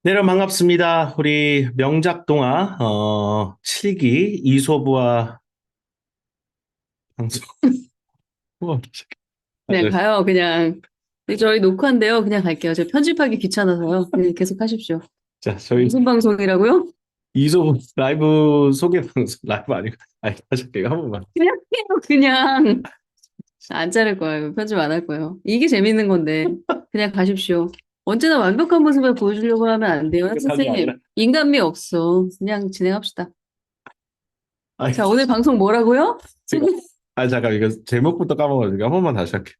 네, 여러분 반갑습니다. 우리 명작 동화 7기 이소부와 방송. 우와, 그냥 네, 가요, 그냥. 저희 녹화인데요. 그냥 갈게요. 저 편집하기 귀찮아서요. 그냥 계속 하십시오. 자, 저희 무슨 방송이라고요? 이소부 라이브 소개 방송 라이브 아니고 아니 다시 할게요. 한 번만. 그냥 해요, 그냥. 안 자를 거예요. 편집 안 할 거예요. 이게 재밌는 건데. 그냥 가십시오. 언제나 완벽한 모습을 보여주려고 하면 안 돼요. 하게 아니라 선생님, 인간미 없어. 그냥 진행합시다. 아니 자, 오늘 방송 뭐라고요? 제가 잠깐 이거 제목부터 까먹어가지고 한 번만 다시 할게요.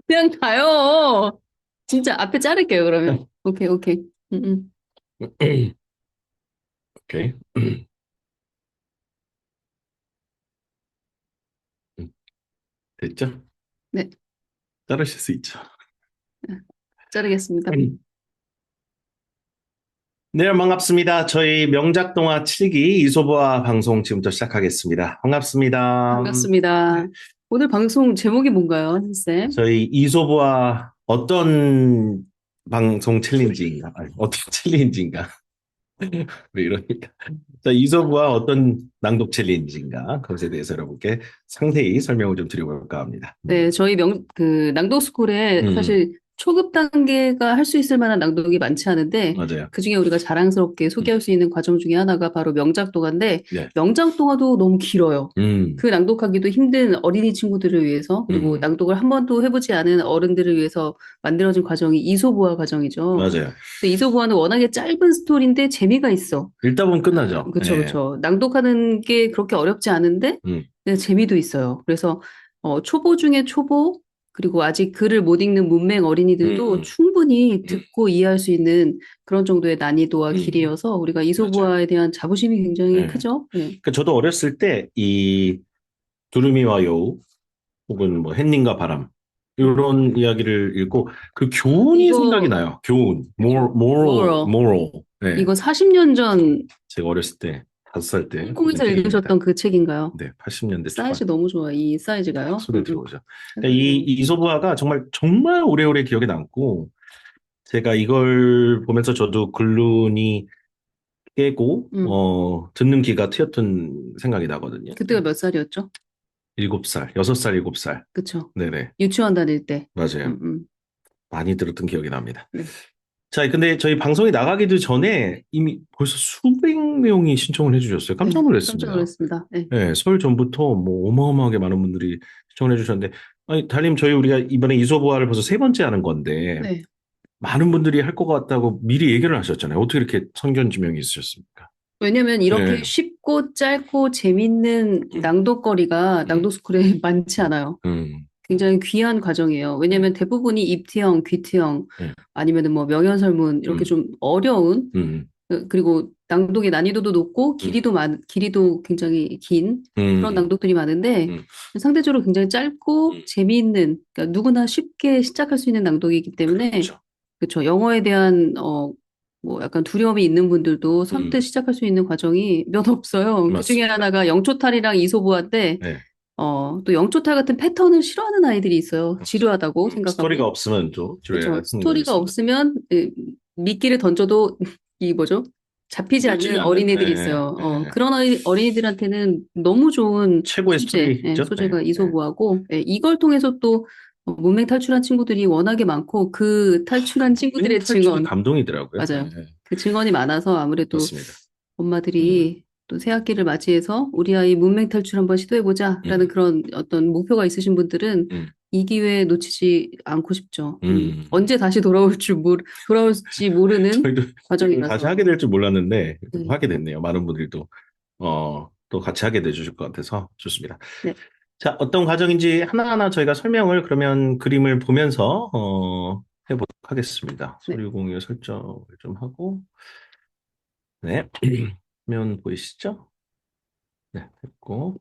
그냥 가요. 진짜 앞에 자를게요, 그러면. 오케이, 오케이. 음, 음. 오케이. 됐죠? 네, 자르실 수 있죠. 자르겠습니다. 네, 반갑습니다. 저희 명작 동화 7기 이소부와 방송 지금부터 시작하겠습니다. 반갑습니다. 반갑습니다. 오늘 방송 제목이 뭔가요, 쌤? 저희 이소부와 어떤 방송 챌린지인가? 아니, 어떤 챌린지인가? 왜 이러니까. 자, 이소부와 어떤 낭독 챌린지인가? 그것에 대해서 여러분께 상세히 설명을 좀 드려볼까 합니다. 네, 저희 낭독스쿨에 음, 사실 초급 단계가 할 수 있을 만한 낭독이 많지 않은데, 맞아요. 그중에 우리가 자랑스럽게 음, 소개할 수 있는 과정 중에 하나가 바로 명작도가인데, 네. 명작도가도 너무 길어요. 음, 그 낭독하기도 힘든 어린이 친구들을 위해서, 그리고 음, 낭독을 한 번도 해보지 않은 어른들을 위해서 만들어진 과정이 이소부화 과정이죠. 맞아요. 근데 이소부화는 워낙에 짧은 스토리인데 재미가 있어. 읽다 보면 끝나죠. 그쵸, 예. 그쵸. 낭독하는 게 그렇게 어렵지 않은데, 음, 근데 재미도 있어요. 그래서, 초보 중에 초보, 그리고 아직 글을 못 읽는 문맹 어린이들도 음, 충분히 음, 듣고 이해할 수 있는 그런 정도의 난이도와 음, 길이어서 우리가 맞아요. 이소부화에 대한 자부심이 굉장히 예. 크죠. 네. 그 저도 어렸을 때 이 두루미와 여우 혹은 뭐 햇님과 바람 이런 이야기를 읽고 그 교훈이 생각이 이거, 나요. 교훈, 그쵸. 뭐로, moral. 네, 이거 40년 전 제가 어렸을 때 5살 때 읽은 홍콩에서 책입니다. 읽으셨던 그 책인가요? 네, 80년대 초반 사이즈 너무 좋아. 이 사이즈가요? 손에 들어오죠. 그러니까 이 최고예요. 이소부화가 정말 정말 오래오래 기억에 남고 제가 이걸 보면서 저도 글룬이 깨고 음. 듣는 귀가 트였던 생각이 나거든요. 그때가 몇 살이었죠? 7살, 6살, 7살. 그쵸. 네네, 유치원 다닐 때. 맞아요. 음, 음. 많이 들었던 기억이 납니다. 네. 자, 근데 저희 방송이 나가기도 전에 이미 벌써 수백 명이 신청을 해주셨어요. 깜짝 네, 깜짝 놀랐습니다. 놀랐습니다. 네. 네, 설 전부터 뭐 어마어마하게 많은 분들이 신청을 해주셨는데, 아니, 달님, 저희 우리가 이번에 이소부화를 벌써 세 번째 하는 건데, 네. 많은 분들이 할 것 같다고 미리 얘기를 하셨잖아요. 어떻게 이렇게 선견지명이 있으셨습니까? 왜냐면 이렇게 네. 쉽고 짧고 재밌는 낭독거리가 음, 낭독스쿨에 많지 않아요. 음, 굉장히 귀한 과정이에요. 네, 왜냐면 대부분이 입티형, 귀티형, 네, 아니면은 뭐 명연설문 이렇게 음, 좀 어려운 음, 그리고 낭독의 난이도도 높고 음, 길이도 굉장히 긴 그런 음, 낭독들이 많은데 음, 상대적으로 굉장히 짧고 음, 재미있는 그러니까 누구나 쉽게 시작할 수 있는 낭독이기 때문에 그렇죠. 그렇죠. 영어에 대한 뭐 약간 두려움이 있는 분들도 선뜻 음, 시작할 수 있는 과정이 몇 없어요. 그 중에 맞습니다. 하나가 영초탈이랑 이소부화인데 네. 또 영초탈 같은 패턴을 싫어하는 아이들이 있어요. 지루하다고 스토리가 생각하고. 없으면 또 그렇죠. 지루해하는 경우도 스토리가 있습니다. 없으면 미끼를 던져도 이 뭐죠? 잡히지 놓치지 않는 않는 어린이들이 있어요. 예. 그런 어린이들한테는 너무 좋은 최고의 스토리죠. 예, 소재가 예. 이소부화고, 이걸 통해서 또 문맹 탈출한 친구들이 워낙에 많고, 그 탈출한 친구들의 멘탈출이 증언, 감동이더라고요. 맞아요. 예, 그 증언이 많아서 아무래도 맞습니다. 음, 엄마들이 또 새 학기를 맞이해서 우리 아이 문맹 탈출 한번 시도해보자라는 음, 그런 어떤 목표가 있으신 분들은 음, 이 기회 놓치지 않고 싶죠. 음. 언제 다시 돌아올지 모르는 저희도 이걸 다시 과정이라서. 하게 될 줄 몰랐는데 또 네. 하게 됐네요. 많은 분들이 또 같이 하게 돼주실 것 같아서 좋습니다. 네. 자, 어떤 과정인지 하나하나 저희가 설명을 그러면 그림을 보면서 해보도록 하겠습니다. 네. 소리 공유 설정을 좀 하고 네. 화면 보이시죠? 네, 됐고.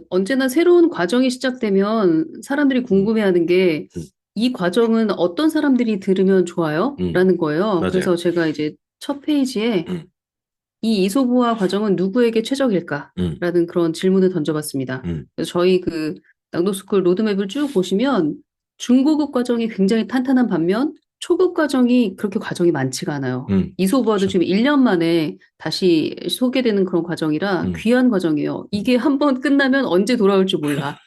언제나 새로운 과정이 시작되면 사람들이 음, 궁금해하는 게 음, 이 과정은 어떤 사람들이 들으면 좋아요? 음, 라는 거예요. 맞아요. 그래서 제가 이제 첫 페이지에 음, 이 이소부화 과정은 누구에게 최적일까? 음, 라는 그런 질문을 던져봤습니다. 음, 그래서 저희 낭독스쿨 로드맵을 쭉 보시면 중고급 과정이 굉장히 탄탄한 반면 초급 과정이 그렇게 과정이 많지가 않아요. 이소부화도 그렇죠. 지금 1년 만에 다시 소개되는 그런 과정이라 음, 귀한 과정이에요. 이게 한 번 끝나면 언제 돌아올지 몰라.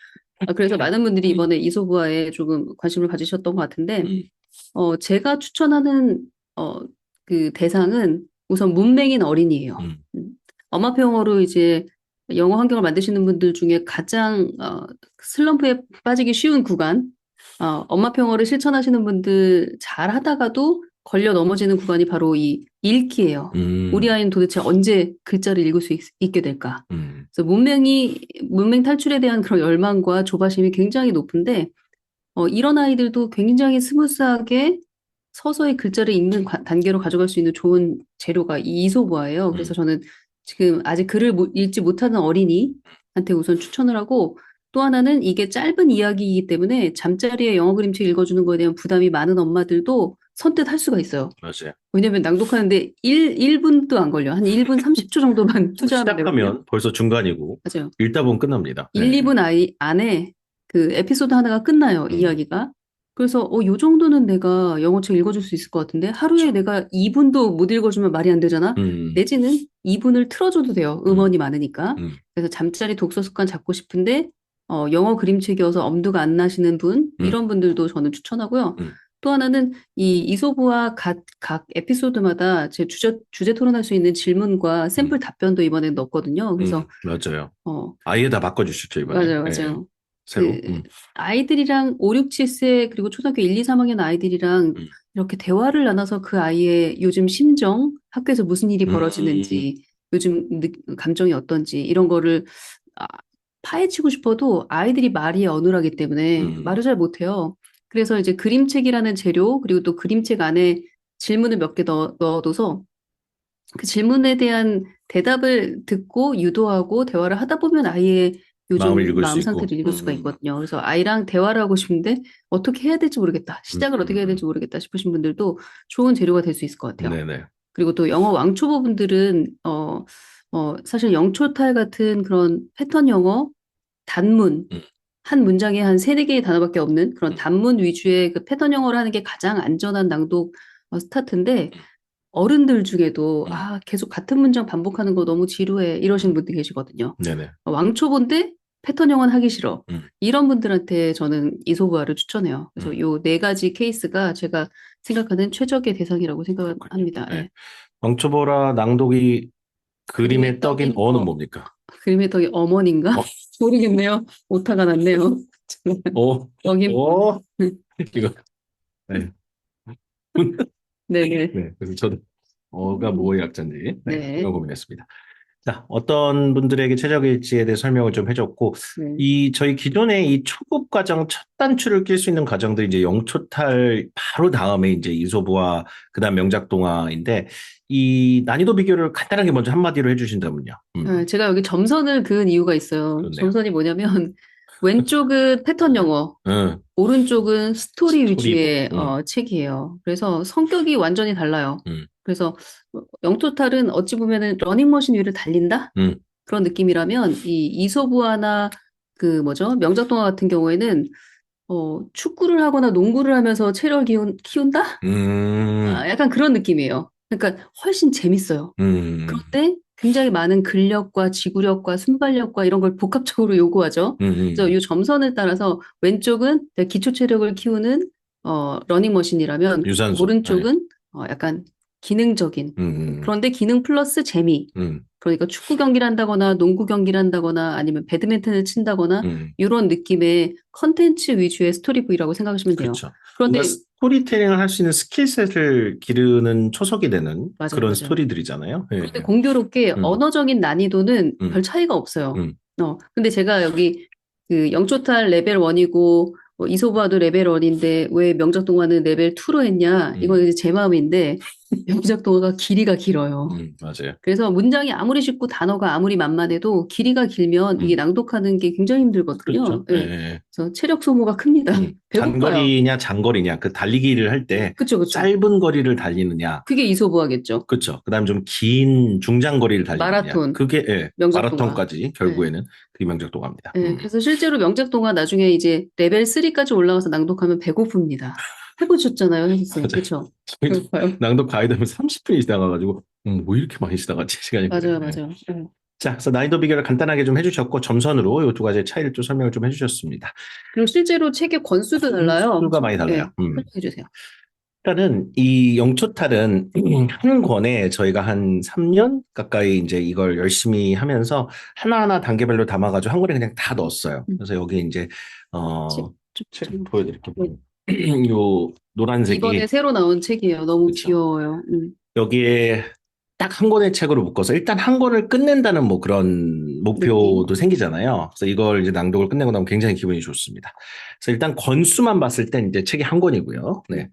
그래서 많은 분들이 이번에 이소부화에 조금 관심을 가지셨던 것 같은데, 음, 제가 추천하는, 어, 그 대상은 우선 문맹인 어린이에요. 음, 음. 엄마표 영어로 이제 영어 환경을 만드시는 분들 중에 가장, 슬럼프에 빠지기 쉬운 구간, 엄마표 영어를 실천하시는 분들 잘 하다가도 걸려 넘어지는 구간이 바로 이 읽기예요. 우리 음, 아이는 도대체 언제 글자를 읽을 수 있게 될까? 음, 그래서 문맹 탈출에 대한 그런 열망과 조바심이 굉장히 높은데, 이런 아이들도 굉장히 스무스하게 서서히 글자를 읽는 단계로 가져갈 수 있는 좋은 재료가 이 이소부화예요. 그래서 음, 저는 지금 아직 글을 읽지 못하는 어린이한테 우선 추천을 하고, 또 하나는 이게 짧은 이야기이기 때문에 잠자리에 영어 그림책 읽어주는 거에 대한 부담이 많은 엄마들도 선뜻 할 수가 있어요. 맞아요. 왜냐면 낭독하는데 1분도 안 걸려. 한 1분 30초 정도만 투자하면 되거든요. 시작하면 벌써 중간이고, 맞아요. 읽다 보면 끝납니다. 1, 네. 2분 안에 그 에피소드 하나가 끝나요, 음, 이야기가. 그래서, 요 정도는 내가 영어책 읽어줄 수 있을 것 같은데, 하루에 그렇죠. 내가 2분도 못 읽어주면 말이 안 되잖아? 음, 내지는 2분을 틀어줘도 돼요, 음, 음원이 많으니까. 음, 그래서 잠자리 독서 습관 잡고 싶은데, 영어 그림책이어서 엄두가 안 나시는 분, 음, 이런 분들도 저는 추천하고요. 음, 또 하나는 이 이소부와 각 에피소드마다 제 주제 토론할 수 있는 질문과 음, 샘플 답변도 이번에 넣었거든요. 그래서, 맞아요. 어, 아예 다 바꿔주셨죠, 이번에. 맞아요, 예, 맞아요. 새로. 그 아이들이랑 5, 6, 7세 그리고 초등학교 1, 2, 3학년 아이들이랑 음, 이렇게 대화를 나눠서 그 아이의 요즘 심정, 학교에서 무슨 일이 음, 벌어지는지, 요즘 감정이 어떤지 이런 거를 아, 파헤치고 싶어도 아이들이 말이 어눌하기 때문에 음, 말을 잘 못해요. 그래서 이제 그림책이라는 재료 그리고 또 그림책 안에 질문을 몇 개 넣어둬서 그 질문에 대한 대답을 듣고 유도하고 대화를 하다 보면 아이의 마음을 요즘 읽을 수 마음 있고. 상태를 읽을 수가 있거든요. 그래서 아이랑 대화를 하고 싶은데 어떻게 해야 될지 모르겠다. 음, 시작을 어떻게 해야 음, 될지 모르겠다 싶으신 분들도 좋은 재료가 될 수 있을 것 같아요. 네네. 그리고 또 영어 왕초보 분들은 사실 영초탈 같은 그런 패턴 영어 단문 음, 한 문장에 한 세네 개의 단어밖에 없는 그런 음, 단문 위주의 그 패턴 영어를 하는 게 가장 안전한 낭독 스타트인데 어른들 중에도 음, 계속 같은 문장 반복하는 거 너무 지루해 이러시는 음, 분들 계시거든요. 네네. 왕초보인데 패턴 영어는 하기 싫어. 음, 이런 분들한테 저는 이소부화를 추천해요. 그래서 음, 요 네 가지 케이스가 제가 생각하는 최적의 대상이라고 그렇군요. 생각합니다. 네. 예. 왕초보라 낭독이 그림의 그림에 떡인 떡인 어는 뭡니까? 그림의 떡이 어머니인가? 어, 모르겠네요. 오타가 났네요. 어, 떡인 어, 이거. 네. 네네. 네. 그래서 저도 어가 뭐의 약자인지, 네, 네. 이거 고민했습니다. 자, 어떤 분들에게 최적일지에 대해 설명을 좀 해줬고, 네. 저희 기존의 이 초급 과정 첫 단추를 낄 수 있는 과정들이 이제 영초탈 바로 다음에 이제 이소부와 그다음 명작동화인데, 이 난이도 비교를 간단하게 먼저 한마디로 해주신다면요. 제가 여기 점선을 그은 이유가 있어요. 좋네요. 점선이 뭐냐면, 왼쪽은 패턴 영어, 응, 오른쪽은 스토리 스토리북. 위주의 응, 책이에요. 그래서 성격이 완전히 달라요. 응, 그래서 영토탈은 어찌 보면은 러닝머신 위를 달린다? 응, 그런 느낌이라면, 이 이소부화나 그 뭐죠? 명작동화 같은 경우에는, 축구를 하거나 농구를 하면서 체력을 키운다? 응, 약간 그런 느낌이에요. 그러니까 훨씬 재밌어요. 응, 그런데 굉장히 많은 근력과 지구력과 순발력과 이런 걸 복합적으로 요구하죠. 응, 그래서 응. 이 점선을 따라서 왼쪽은 기초 체력을 키우는 러닝머신이라면 유산소. 네. 오른쪽은 약간 기능적인 응, 그런데 기능 플러스 재미. 응, 그러니까 축구 경기를 한다거나 농구 경기를 한다거나 아니면 배드민턴을 친다거나 응. 이런 느낌의 컨텐츠 위주의 스토리북이라고 생각하시면 돼요. 그렇죠. 뭔가 그런데 스토리텔링을 할 수 있는 스킬셋을 기르는 초석이 되는 맞아요, 그런 맞아요. 스토리들이잖아요. 예, 그런데 예. 공교롭게 음, 언어적인 난이도는 별 음, 차이가 없어요. 음, 근데 제가 여기 그 영초탈 레벨 1이고 이소부아도 레벨 1인데 왜 명작동화는 레벨 2로 했냐? 이건 음, 이제 제 마음인데 명작동화가 길이가 길어요. 맞아요. 그래서 문장이 아무리 쉽고 단어가 아무리 만만해도 길이가 길면 이게 음, 낭독하는 게 굉장히 힘들거든요. 그렇죠. 예, 예. 예. 그래서 체력 소모가 큽니다. 배고파요. 단거리냐, 장거리냐, 그 달리기를 할 때 그쵸, 그쵸. 짧은 거리를 달리느냐, 그게 이소부아겠죠. 그렇죠. 그다음 좀 긴 중장거리를 달리느냐, 마라톤, 그게 예, 명작동화. 마라톤까지 예. 결국에는 그게 명작도갑니다. 그래서 실제로 명작동화 나중에 이제 레벨 3까지 올라가서 낭독하면 배고픕니다. 해보셨잖아요, 선생님. 맞아요. 그쵸? 저희도 그럴까요? 낭독 가이드면 30분이 지나가가지고, 뭐 이렇게 많이 지나갔지, 시간이 맞아요, 걸렸네. 맞아요. 네. 자, 그래서 난이도 비교를 간단하게 좀 해주셨고, 점선으로 이 두 가지의 차이를 좀 설명을 좀 해주셨습니다. 그리고 실제로 책의 권수도 달라요. 수가 많이 달라요. 네, 설명해 주세요. 일단은 이 영초탈은 한 권에 저희가 한 3년 가까이 이제 이걸 열심히 하면서 하나하나 단계별로 담아가지고 한 권에 그냥 다 넣었어요. 음, 그래서 여기 이제 책, 책 좀, 보여드릴게요. 네. 요 이번에 노란색이 새로 나온 책이에요. 너무 그렇죠. 귀여워요. 여기에 딱 한 권의 책으로 묶어서 일단 한 권을 끝낸다는 뭐 그런 느낌. 목표도 생기잖아요. 그래서 이걸 이제 낭독을 끝내고 나면 굉장히 기분이 좋습니다. 그래서 일단 권수만 봤을 땐 이제 책이 한 권이고요. 네.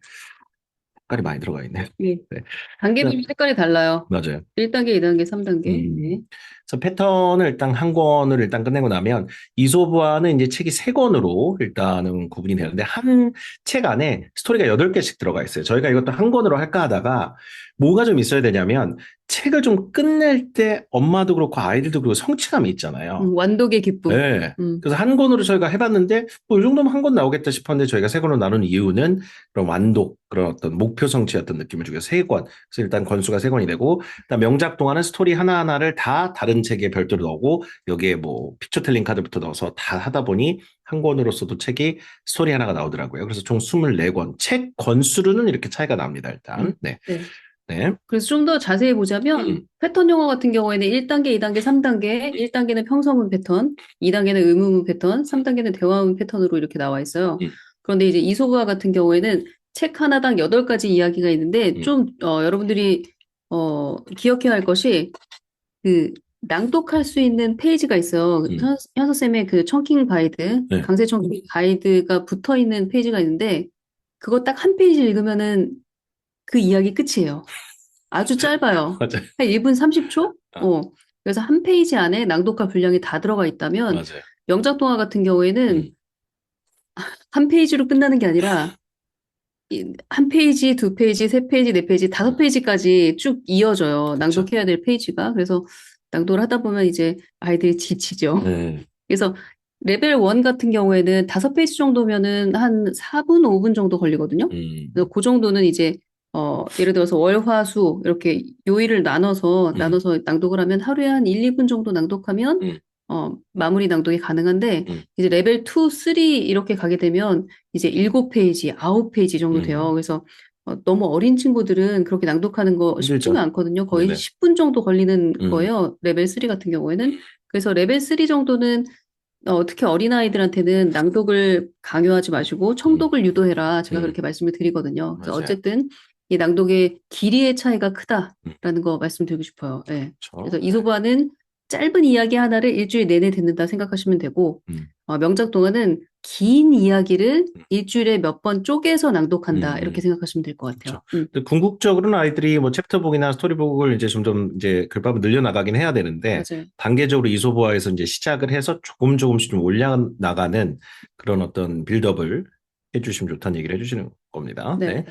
색깔이 많이 들어가 있네. 네. 네. 단계별로 색깔이 달라요. 맞아요. 1단계, 2단계, 3단계. 음. 네. 그래서 패턴을 일단 한 권을 일단 끝내고 나면 이솝우화는 이제 책이 세 권으로 일단은 구분이 되는데 한 책 안에 스토리가 8개씩 들어가 있어요. 저희가 이것도 한 권으로 할까 하다가 뭐가 좀 있어야 되냐면 책을 좀 끝낼 때 엄마도 그렇고 아이들도 그렇고 성취감이 있잖아요. 완독의 기쁨. 네. 음, 그래서 한 권으로 저희가 해봤는데, 뭐, 이 정도면 한 권 나오겠다 싶었는데, 저희가 세 권으로 나눈 이유는 그런 완독, 그런 어떤 목표 성취였던 느낌을 주기 위해서 세 권. 그래서 일단 권수가 세 권이 되고, 일단 명작 동안은 스토리 하나하나를 다 다른 책에 별도로 넣고, 여기에 뭐, 피처텔링 카드부터 넣어서 다 하다 보니, 한 권으로서도 책이 스토리 하나가 나오더라고요. 그래서 총 24권. 책 권수로는 이렇게 차이가 납니다, 일단. 네. 네. 네. 그래서 좀 더 자세히 보자면 패턴 용어 같은 경우에는 1단계, 2단계, 3단계, 1단계는 평서문 패턴, 2단계는 의문문 패턴, 3단계는 대화문 패턴으로 이렇게 나와 있어요. 음, 그런데 이제 이소부화 같은 경우에는 책 하나당 8가지 이야기가 있는데 음, 좀 여러분들이 기억해야 할 것이 그 낭독할 수 있는 페이지가 있어요. 음. 현서쌤의 그 청킹 가이드, 네. 강세 청킹 가이드가 붙어 있는 페이지가 있는데 그거 딱 한 페이지 읽으면은 그 이야기 끝이에요. 아주 짧아요. 맞아요. 한 1분 30초? 아, 그래서 한 페이지 안에 낭독할 분량이 다 들어가 있다면 맞아요. 명작동화 같은 경우에는 음, 한 페이지로 끝나는 게 아니라 한 페이지, 두 페이지, 세 페이지, 네 페이지, 다섯 아, 페이지까지 쭉 이어져요. 그쵸. 낭독해야 될 페이지가. 그래서 낭독을 하다 보면 이제 아이들이 지치죠. 네. 그래서 레벨 1 같은 경우에는 5페이지 정도면은 한 4분, 5분 정도 걸리거든요. 그래서 음, 그 정도는 이제 예를 들어서 월, 화, 수 이렇게 요일을 음, 나눠서 낭독을 하면 하루에 한 1, 2분 정도 낭독하면 음, 마무리 낭독이 가능한데 음, 이제 레벨 2, 3 이렇게 가게 되면 이제 7페이지, 9페이지 정도 돼요. 음. 그래서 너무 어린 친구들은 그렇게 낭독하는 거 쉽지가 힘들죠. 않거든요. 거의 네네. 10분 정도 걸리는 음, 거예요. 레벨 3 같은 경우에는. 그래서 레벨 3 정도는 특히 어린아이들한테는 낭독을 강요하지 마시고 음, 청독을 유도해라. 제가 음, 그렇게 말씀을 드리거든요. 그래서 맞아요. 어쨌든 이 낭독의 길이의 차이가 음, 크다라는 거 말씀드리고 싶어요. 예. 그래서 그렇죠. 네. 이소바는 짧은 이야기 하나를 일주일 내내 듣는다 생각하시면 되고, 음, 명작 동화는 긴 이야기를 음, 일주일에 몇 번 쪼개서 낭독한다. 이렇게 음, 생각하시면 될 것 같아요. 그렇죠. 근데 궁극적으로는 아이들이 뭐 챕터북이나 스토리북을 이제 점점 이제 글밥을 늘려나가긴 해야 되는데 맞아요. 단계적으로 이소보아에서 이제 시작을 해서 조금 조금씩 좀 올려나가는 그런 어떤 빌드업을 해주시면 좋다는 얘기를 해주시는 겁니다. 네. 네.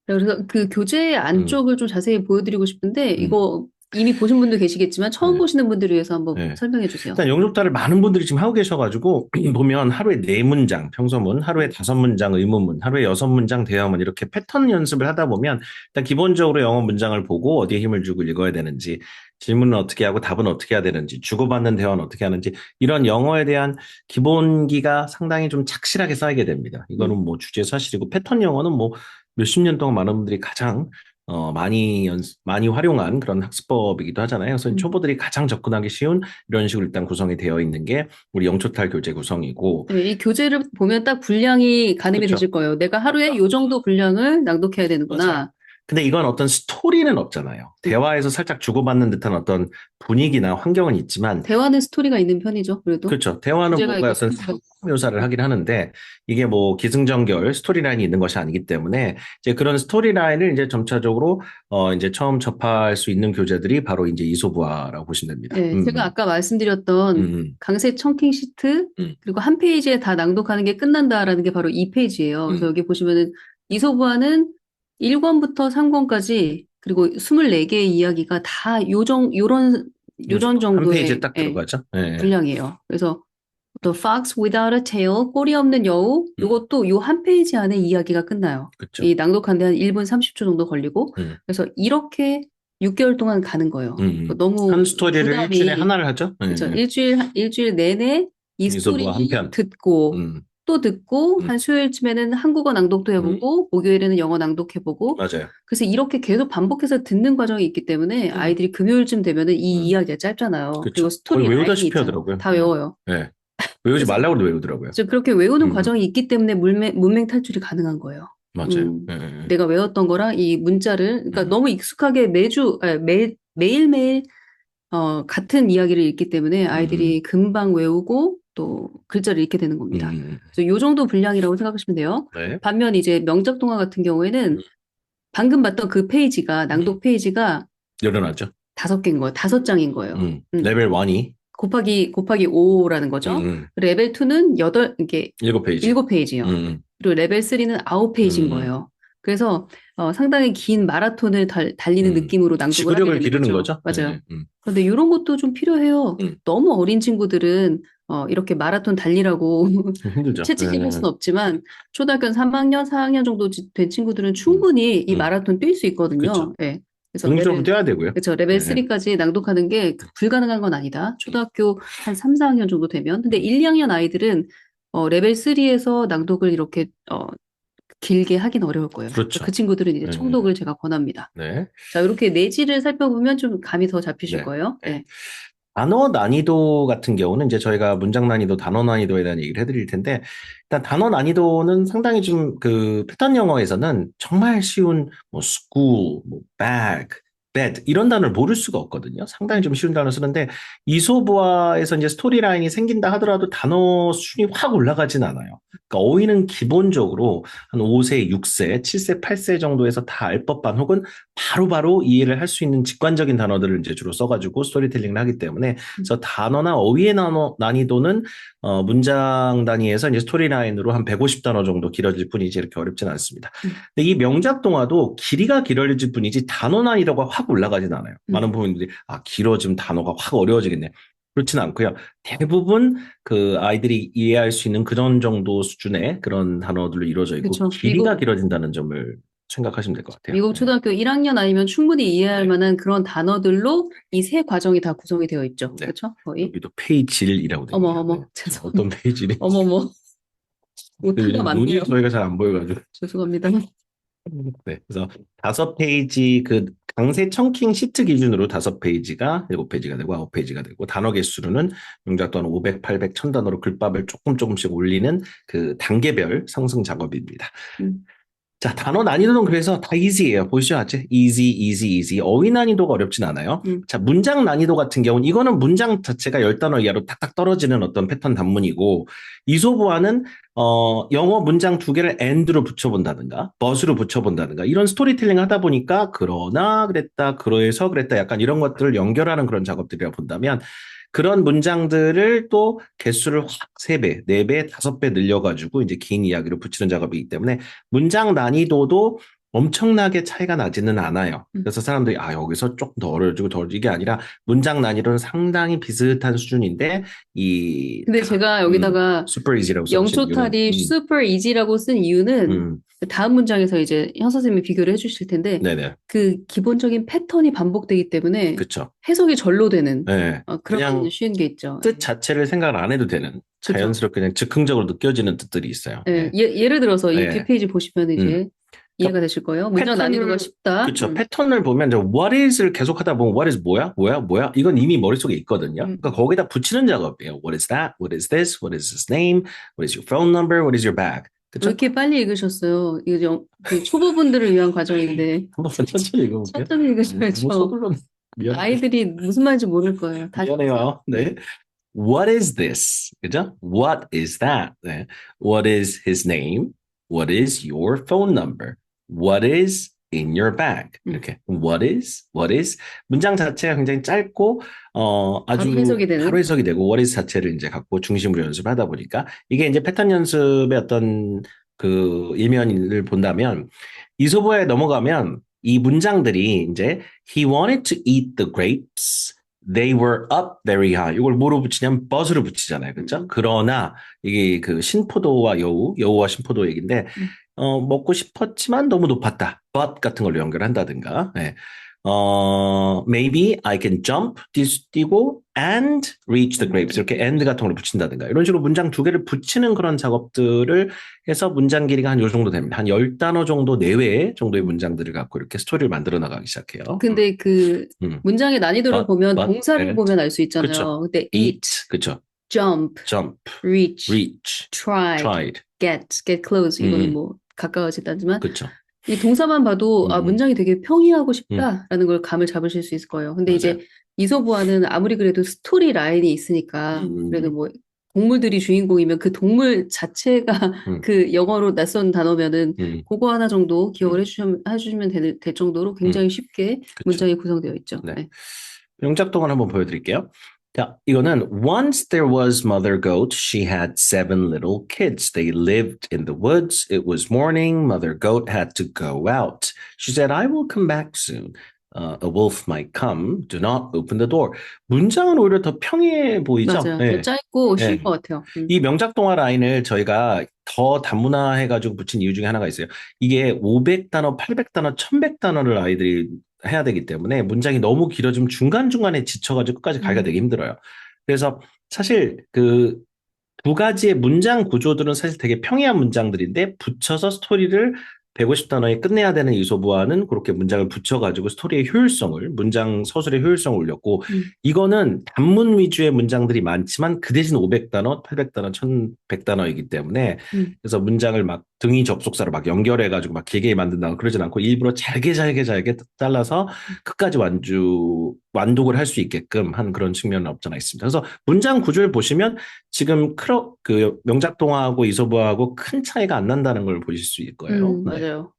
그래서 그 교재 음, 안쪽을 좀 자세히 보여드리고 싶은데, 음, 이거 이미 보신 분도 계시겠지만, 처음 네. 보시는 분들을 위해서 한번 네. 설명해 주세요. 일단 영족다를 많은 분들이 지금 하고 계셔가지고 보면 하루에 4문장 평서문, 하루에 5문장 의문문, 하루에 6문장 대화문 이렇게 패턴 연습을 하다 보면 일단 기본적으로 영어 문장을 보고 어디에 힘을 주고 읽어야 되는지 질문은 어떻게 하고 답은 어떻게 해야 되는지 주고받는 대화는 어떻게 하는지 이런 영어에 대한 기본기가 상당히 좀 착실하게 쌓이게 됩니다. 이거는 음. 뭐 주제사실이고 패턴 영어는 뭐 몇십 년 동안 많은 분들이 가장 많이 활용한 그런 학습법이기도 하잖아요. 그래서 음. 초보들이 가장 접근하기 쉬운 이런 식으로 일단 구성이 되어 있는 게 우리 영초탈 교재 구성이고, 네, 이 교재를 보면 딱 분량이 가늠이 그렇죠. 되실 거예요. 내가 하루에 요 정도 분량을 낭독해야 맞아요. 되는구나. 근데 이건 어떤 스토리는 없잖아요. 음. 대화에서 살짝 주고받는 듯한 어떤 분위기나 환경은 있지만, 대화는 스토리가 있는 편이죠, 그래도. 그렇죠. 대화는 주제가 뭔가 있고 어떤 스토리가 있고. 묘사를 하긴 하는데, 이게 뭐 기승전결 스토리라인이 있는 것이 아니기 때문에, 이제 그런 스토리라인을 이제 점차적으로, 이제 처음 접할 수 있는 교재들이 바로 이제 이소부화라고 보시면 됩니다. 네, 제가 아까 말씀드렸던 음, 강세 청킹 시트, 음, 그리고 한 페이지에 다 낭독하는 게 끝난다라는 게 바로 이 페이지예요. 그래서 음. 여기 보시면은 이소부화는 1권부터 3권까지, 그리고 24개의 이야기가 다 요런 그렇죠. 한 페이지에 정도의 딱 들어가죠. 예, 예. 분량이에요. 그래서 또 Fox Without a Tail, 꼬리 없는 여우, 음, 요것도 요 한 페이지 안에 이야기가 끝나요. 그쵸. 이 낭독하는데 한 1분 30초 정도 걸리고, 음, 그래서 이렇게 6개월 동안 가는 거예요. 한 너무 스토리를 일주일에 부담이, 하나를 하죠. 예, 그죠. 예. 일주일 내내 이 이소부와 한 스토리 편. 듣고, 음, 또 듣고, 음, 한 수요일쯤에는 한국어 낭독도 음, 해보고, 목요일에는 영어 낭독해보고, 맞아요. 그래서 이렇게 계속 반복해서 듣는 과정이 있기 때문에 음, 아이들이 금요일쯤 되면은 이 음, 이야기가 짧잖아요. 그리고 그쵸. 거의 스토리 라인이 외우다시피 있잖아요. 하더라고요. 다 예, 외워요. 예. 외우지 그래서 말라고 해도 외우더라고요. 그렇게 외우는 음, 과정이 있기 때문에 문맹 탈출이 가능한 거예요. 맞아요. 예, 예, 내가 외웠던 거랑 이 문자를, 예. 그러니까 너무 익숙하게 매일매일, 같은 이야기를 읽기 때문에 음, 아이들이 금방 외우고 또 글자를 읽게 되는 음, 겁니다. 음. 그래서 요 정도 분량이라고 생각하시면 돼요. 네. 반면 이제 명작 동화 같은 음, 경우에는 방금 봤던 그 페이지가, 낭독 페이지가 늘어나죠. 5개인 거예요. 5장인 거예요. 레벨 1이 곱하기 5라는 거죠. 레벨 2는 이게 7페이지. 7페이지요. 그리고 레벨 3는 9페이지인 음, 거예요. 그래서 상당히 긴 마라톤을 달리는 느낌으로 낭독을 하게 지구력을 되는 기르는 거죠. 거죠. 예, 맞아요. 예, 그런데 이런 것도 좀 필요해요. 음. 너무 어린 친구들은 이렇게 마라톤 달리라고 좀 힘들죠. 예, 채찍질 할 예. 수는 없지만 초등학교 3학년, 4학년 정도 된 친구들은 음, 충분히 이 음. 마라톤 뛸 수 그쵸. 있거든요. 예. 그래서 정기적으로 뛰어야 되고요. 그렇죠. 레벨 예, 예. 3까지 낭독하는 게 불가능한 건 아니다. 초등학교 한 3, 4학년 정도 되면. 근데 1, 2학년 아이들은 레벨 3에서 낭독을 이렇게 길게 하긴 어려울 거예요. 그 그렇죠. 친구들은 이제 예, 예. 청독을 제가 권합니다. 네. 자, 이렇게 내지를 살펴보면 좀 감이 더 잡히실 네. 거예요. 네. 네. 단어 난이도 같은 경우는 이제 저희가 문장 난이도, 단어 난이도에 대한 얘기를 해드릴 텐데, 일단 단어 난이도는 상당히 좀 그 패턴 영어에서는 정말 쉬운 뭐 school, 뭐 bag, bed 이런 단어를 모를 수가 없거든요. 상당히 좀 쉬운 단어 쓰는데 이소부화에서 이제 스토리라인이 생긴다 하더라도 단어 수준이 확 올라가진 않아요. 그러니까 어휘는 기본적으로 한 5세, 6세, 7세, 8세 정도에서 다 알 법한 혹은 바로바로 이해를 할 수 있는 직관적인 단어들을 이제 주로 써가지고 스토리텔링을 하기 때문에 그래서 단어나 어휘의 난이도는 문장 단위에서 이제 스토리라인으로 한 150단어 정도 길어질 뿐이지 이렇게 어렵진 않습니다. 근데 이 명작 동화도 길이가 길어질 뿐이지 단어 난이도가 확 올라가진 않아요. 많은 부모님들이 길어지면 단어가 확 어려워지겠네. 그렇지는 않고요. 대부분 그 아이들이 이해할 수 있는 그런 정도 수준의 그런 단어들로 이루어져 있고 그렇죠. 길이가 길어진다는 점을 생각하시면 될 것 같아요. 미국 네. 초등학교 1학년 아니면 충분히 이해할 네. 만한 그런 단어들로 이 세 과정이 다 구성이 되어 있죠. 네. 그렇죠? 거의. 여기도 페이지일이라고 되어 어머, 있네요. 네. 어머, 어떤 죄송합니다. 페이지인지. 어머머, 오타가 많네요. 눈이 저희가 잘 안 보여가지고. 죄송합니다. 네. 그래서 5페이지 그 강세 청킹 시트 기준으로 5페이지가 7페이지가 되고 9페이지가 되고 단어 개수로는 명작 또한 500, 800, 1000단어로 글밥을 조금씩 올리는 그 단계별 상승 작업입니다. 음, 자, 단어 난이도는 그래서 다 easy예요. 보시죠, 아직 easy, easy, easy. 어휘 난이도가 어렵진 않아요. 음. 자, 문장 난이도 같은 경우는 이거는 문장 자체가 10단어 이하로 탁탁 떨어지는 어떤 패턴 단문이고 이소부화는 영어 문장 2개를 and로 붙여본다든가 but으로 붙여본다든가 이런 스토리텔링 하다 보니까 그러나 그랬다, 그러해서 그랬다 약간 이런 것들을 연결하는 그런 작업들이라 본다면 그런 문장들을 또 개수를 확 3배, 4배, 5배 늘려가지고 이제 긴 이야기로 붙이는 작업이기 때문에 문장 난이도도 엄청나게 차이가 나지는 않아요. 그래서 사람들이 여기서 조금 더 어려워지고 더 이게 아니라 문장 난이도는 상당히 비슷한 수준인데 근데 제가 여기다가 슈퍼 이지라고 써주신 이유는 영초탈이 super easy라고 쓴 이유는 음, 다음 문장에서 이제 현 선생님이 비교를 해주실 텐데 네네, 그 기본적인 패턴이 반복되기 때문에 그쵸. 해석이 절로 되는 네, 그런 그냥 쉬운 게 있죠. 뜻 자체를 생각을 안 해도 되는 그렇죠. 자연스럽게 그냥 즉흥적으로 느껴지는 뜻들이 있어요. 네. 예를 들어서 이 네. 뒷페이지 보시면 음. 이제 이해가 그러니까 되실 거예요. 문장 난이도가 쉽다. 그쵸. 패턴을 보면 이제 what is를 계속 하다 보면 what is 뭐야? 뭐야? 뭐야? 이건 이미 머릿속에 있거든요. 그러니까 거기다 붙이는 작업이에요. What is that? What is this? What is his name? What is your phone number? What is your bag? 왜 그쵸? 이렇게 빨리 읽으셨어요? 이거 그 초보분들을 위한 과정인데 한번 천천히 읽어볼게요. 천천히 너무 읽으셔야죠. 서둘러. 미안, 아이들이 무슨 말인지 모를 거예요. 다시 미안해요. 네. What is this? 그죠? What is that? 네. What is his name? What is your phone number? What is in your bag? 이렇게 what is 문장 자체가 굉장히 짧고 바로 아주 해석이 바로 되는. 해석이 되고 what is 자체를 이제 갖고 중심으로 연습을 하다 보니까 이게 이제 패턴 연습의 어떤 그 일면을 본다면 이소부에 넘어가면 이 문장들이 이제 he wanted to eat the grapes they were up very high. 이걸 뭐로 붙이냐면 but으로 붙이잖아요. 그죠? 그러나 이게 그 신포도와 여우와 신포도 얘기인데 음. 먹고 싶었지만 너무 높았다. but 같은 걸로 연결한다든가. 예. maybe I can jump 뛰고 and reach the grapes 이렇게 and 같은 걸로 붙인다든가 이런 식으로 문장 두 개를 붙이는 그런 작업들을 해서 문장 길이가 한 요 정도 됩니다. 한 10단어 정도 내외 정도의 문장들을 갖고 이렇게 스토리를 만들어 나가기 시작해요. 근데 그 음. 문장의 난이도를 보면 동사를 at. 보면 알 수 그쵸. 있잖아요. 근데 eat, 그쵸. jump, jump, reach, tried, get close 이거는 음. 뭐 가까워지다지만 그쵸. 이 동사만 봐도 문장이 되게 평이하고 싶다라는 걸 감을 잡으실 수 있을 거예요. 근데 맞아요. 이제 이소부화는 아무리 그래도 스토리 라인이 있으니까 그래도 뭐 동물들이 주인공이면 그 동물 자체가 그 영어로 낯선 단어면은 그거 하나 정도 기억을 해주시면 될 정도로 굉장히 쉽게 그쵸. 문장이 구성되어 있죠. 네. 네. 명작동안 한번 보여드릴게요. 자, 이거는 Once there was Mother Goat. She had 7 little kids. They lived in the woods. It was morning. Mother Goat had to go out. She said, I will come back soon. A wolf might come. Do not open the door. 문장은 오히려 더 평이해 보이죠? 맞아요. 네. 더 짧고 쉬울 네. 것 같아요. 이 명작동화 라인을 저희가 더 단문화해가지고 붙인 이유 중에 하나가 있어요. 이게 500단어, 800단어, 1100단어를 아이들이 해야 되기 때문에 문장이 너무 길어지면 중간중간에 지쳐가지고 끝까지 가기가 되게 힘들어요. 그래서 사실 그 두 가지의 문장 구조들은 사실 되게 평이한 문장들인데 붙여서 스토리를 150단어에 끝내야 되는 이소부화는 그렇게 문장을 붙여가지고 스토리의 효율성을, 문장 서술의 효율성을 올렸고, 이거는 단문 위주의 문장들이 많지만 그 대신 500단어, 800단어, 1100단어이기 때문에 그래서 문장을 막 등위 접속사로 막 연결해가지고 막 길게 만든다고 그러진 않고 일부러 잘게 잘라서 끝까지 완독을 할 수 있게끔 한 그런 측면은 없잖아 있습니다. 그래서 문장 구조를 보시면 지금 그 명작동화하고 이소부화하고 큰 차이가 안 난다는 걸 보실 수 있을 거예요. 네. 맞아요.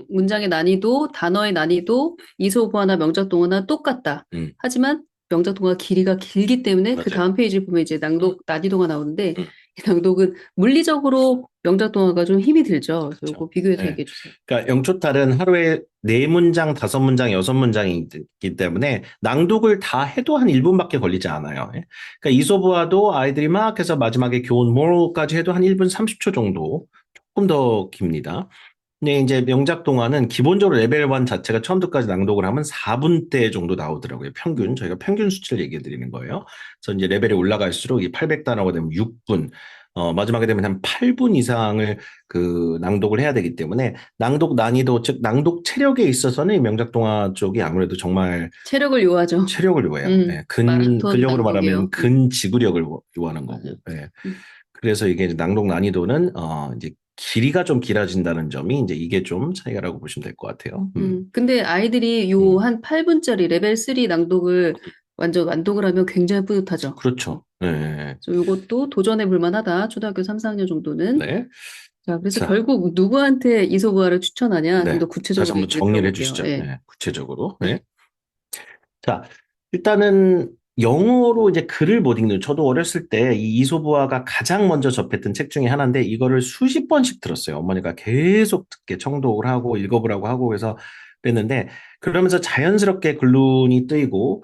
문장의 난이도, 단어의 난이도, 이소부화나 명작동화나 똑같다. 하지만 명작동화 길이가 길기 때문에 그 맞아요. 다음 페이지 보면 이제 낭독 난이도가 나오는데 이 낭독은 물리적으로 명작동화가 좀 힘이 들죠. 그래서 이거 비교해서 네. 얘기해 주세요. 그러니까 영초탈은 하루에 4문장, 5문장, 6문장이기 때문에 낭독을 다 해도 한 1분밖에 걸리지 않아요. 예. 그러니까 이소부화도 아이들이 막 해서 마지막에 교훈 moral까지 해도 한 1분 30초 정도, 조금 더 깁니다. 근데 이제 명작 동화는 기본적으로 레벨 1 자체가 처음부터까지 낭독을 하면 4분대 정도 나오더라고요. 평균. 저희가 평균 수치를 얘기해 드리는 거예요. 그래서 이제 레벨이 올라갈수록 이 800단어가 되면 6분, 마지막에 되면 한 8분 이상을 그 낭독을 해야 되기 때문에 낭독 난이도, 즉 낭독 체력에 있어서는 이 명작 동화 쪽이 아무래도 정말 체력을 요하죠. 체력을 요해요. 네. 마라톤 근력으로 낭독이요. 말하면 근지구력을 요하는 거고. 네. 그래서 이게 이제 낭독 난이도는 이제 길이가 좀 길어진다는 점이 이제 이게 좀 차이가라고 보시면 될 것 같아요. 근데 아이들이 요 한 8분짜리 레벨 3 낭독을 완전 완독을 하면 굉장히 뿌듯하죠. 그렇죠. 네. 그래서 요것도 도전해 볼 만하다. 초등학교 3, 4학년 정도는. 네. 자, 그래서 결국 누구한테 이소부화를 추천하냐? 좀 더 구체적으로 다시 한번 얘기를 정리를 들어볼게요. 해주시죠. 네. 네. 구체적으로. 네. 자, 일단은 영어로 이제 글을 못 읽는, 저도 어렸을 때 이 이소부화가 가장 먼저 접했던 책 중에 하나인데 이거를 수십 번씩 들었어요. 어머니가 계속 듣게 청독을 하고 읽어보라고 하고 그래서 그랬는데 그러면서 자연스럽게 글눈이 뜨이고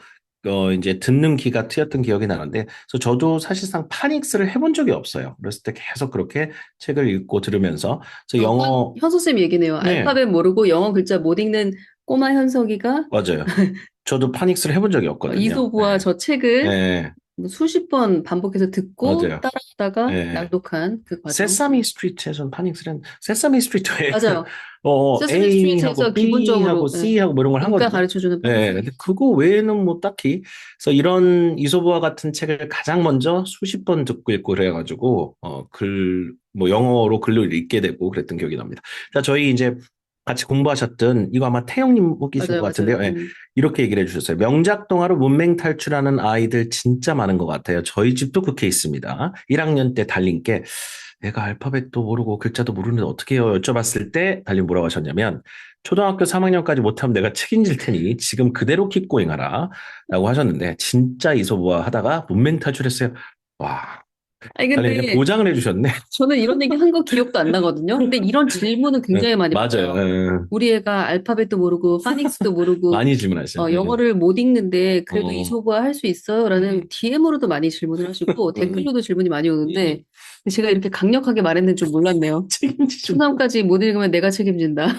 이제 듣는 귀가 트였던 기억이 나는데 그래서 저도 사실상 파닉스를 해본 적이 없어요. 그랬을 때 계속 그렇게 책을 읽고 들으면서 그래서 영어 현석쌤 얘기네요. 네. 알파벳 모르고 영어 글자 못 읽는 꼬마 현석이가 맞아요. 저도 파닉스를 해본 적이 없거든요. 이소부화 저 책을 네. 수십 번 반복해서 듣고 맞아요. 따라하다가 네. 낭독한 그 과정. 세사미 스트리트에서는 파닉스는 세사미 스트리트에 맞아요. 세사미 A하고 스트리트에서 B하고 기본적으로 C하고 뭐 이런 걸 문과 하거든요. 가르쳐주는 네, 근데 그거 외에는 뭐 딱히 그래서 이런 이소부화 같은 책을 가장 먼저 수십 번 듣고 읽고 그래가지고 뭐 영어로 글을 읽게 되고 그랬던 기억이 납니다. 자, 저희 이제 같이 공부하셨던 이거 아마 태영님 혹이신 것 같은데요. 네, 이렇게 얘기를 해주셨어요. 명작 동화로 문맹 탈출하는 아이들 진짜 많은 것 같아요. 저희 집도 그 케이스입니다. 1학년 때 달님께 내가 알파벳도 모르고 글자도 모르는데 어떻게 해요? 여쭤봤을 때 달님 뭐라고 하셨냐면 초등학교 3학년까지 못하면 내가 책임질 테니 지금 그대로 킵고잉 하라 라고 하셨는데 진짜 이소부화 하다가 문맹 탈출했어요. 와, 아니, 아니, 그냥 근데 보장을 해주셨네. 저는 이런 얘기 한 거 기억도 안 나거든요. 근데 이런 질문은 네, 굉장히 많이 맞아요. 받아요. 우리 애가 알파벳도 모르고, 파닉스도 모르고, 많이 질문하시죠. 영어를 못 읽는데 그래도 어, 이소부화 할 수 있어요? 라는 DM으로도 많이 질문을 하시고 음, 댓글로도 질문이 많이 오는데 제가 이렇게 강력하게 말했는 줄 몰랐네요. 책임지죠. 초3까지 못 읽으면 내가 책임진다.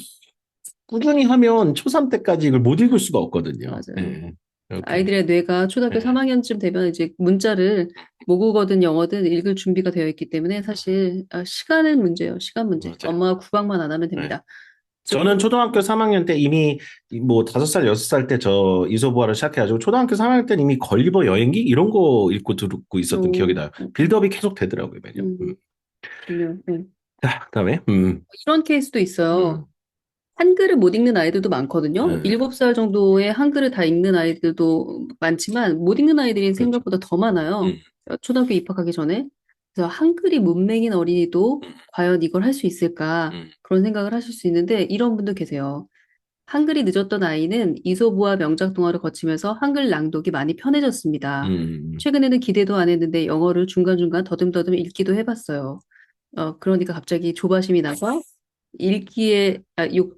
꾸준히 하면 초3 때까지 이걸 못 읽을 수가 없거든요. 맞아요. 예, 이렇게. 아이들의 뇌가 초등학교 예, 3학년쯤 되면 이제 문자를 모국어든 영어든 읽을 준비가 되어 있기 때문에 사실 시간은 문제예요. 시간 문제. 맞아요. 엄마가 구박만 안 하면 예. 됩니다. 저는 그리고 초등학교 3학년 때 이미 뭐 5살, 6살 때 저 이소부화를 시작해가지고 초등학교 3학년 때는 이미 걸리버 여행기 이런 거 읽고 듣고 있었던 기억이 나요. 빌드업이 계속 되더라고요, 매년. 음, 그럼요. 네. 자, 그다음에 이런 케이스도 있어요. 음, 한글을 못 읽는 아이들도 많거든요. 예, 7살 정도의 한글을 다 읽는 아이들도 많지만 못 읽는 아이들이 그렇죠. 생각보다 더 많아요. 초등학교 입학하기 전에. 그래서 한글이 문맹인 어린이도 음, 과연 이걸 할 수 있을까? 음, 그런 생각을 하실 수 있는데 이런 분도 계세요. 한글이 늦었던 아이는 이소부화 명작 동화를 거치면서 한글 낭독이 많이 편해졌습니다. 음, 최근에는 기대도 안 했는데 영어를 중간중간 더듬더듬 읽기도 해봤어요. 그러니까 갑자기 조바심이 나서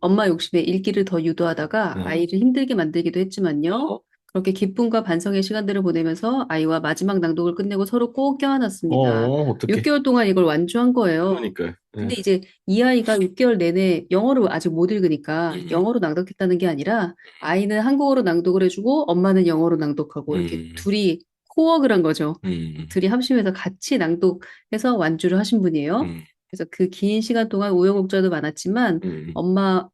엄마 욕심에 읽기를 더 유도하다가 음. 아이를 힘들게 만들기도 했지만요. 그렇게 기쁨과 반성의 시간들을 보내면서 아이와 마지막 낭독을 끝내고 서로 꼭 껴안았습니다. 어떻게? 6개월 동안 이걸 완주한 거예요. 그러니까요. 근데 예. 이제 이 아이가 6개월 내내 영어를 아직 못 읽으니까 음, 영어로 낭독했다는 게 아니라 아이는 한국어로 낭독을 해주고 엄마는 영어로 낭독하고 이렇게 음, 둘이 코워크를 한 거죠. 음, 둘이 합심해서 같이 낭독해서 완주를 하신 분이에요. 음, 그래서 그 긴 시간 동안 우여곡절도 많았지만 음,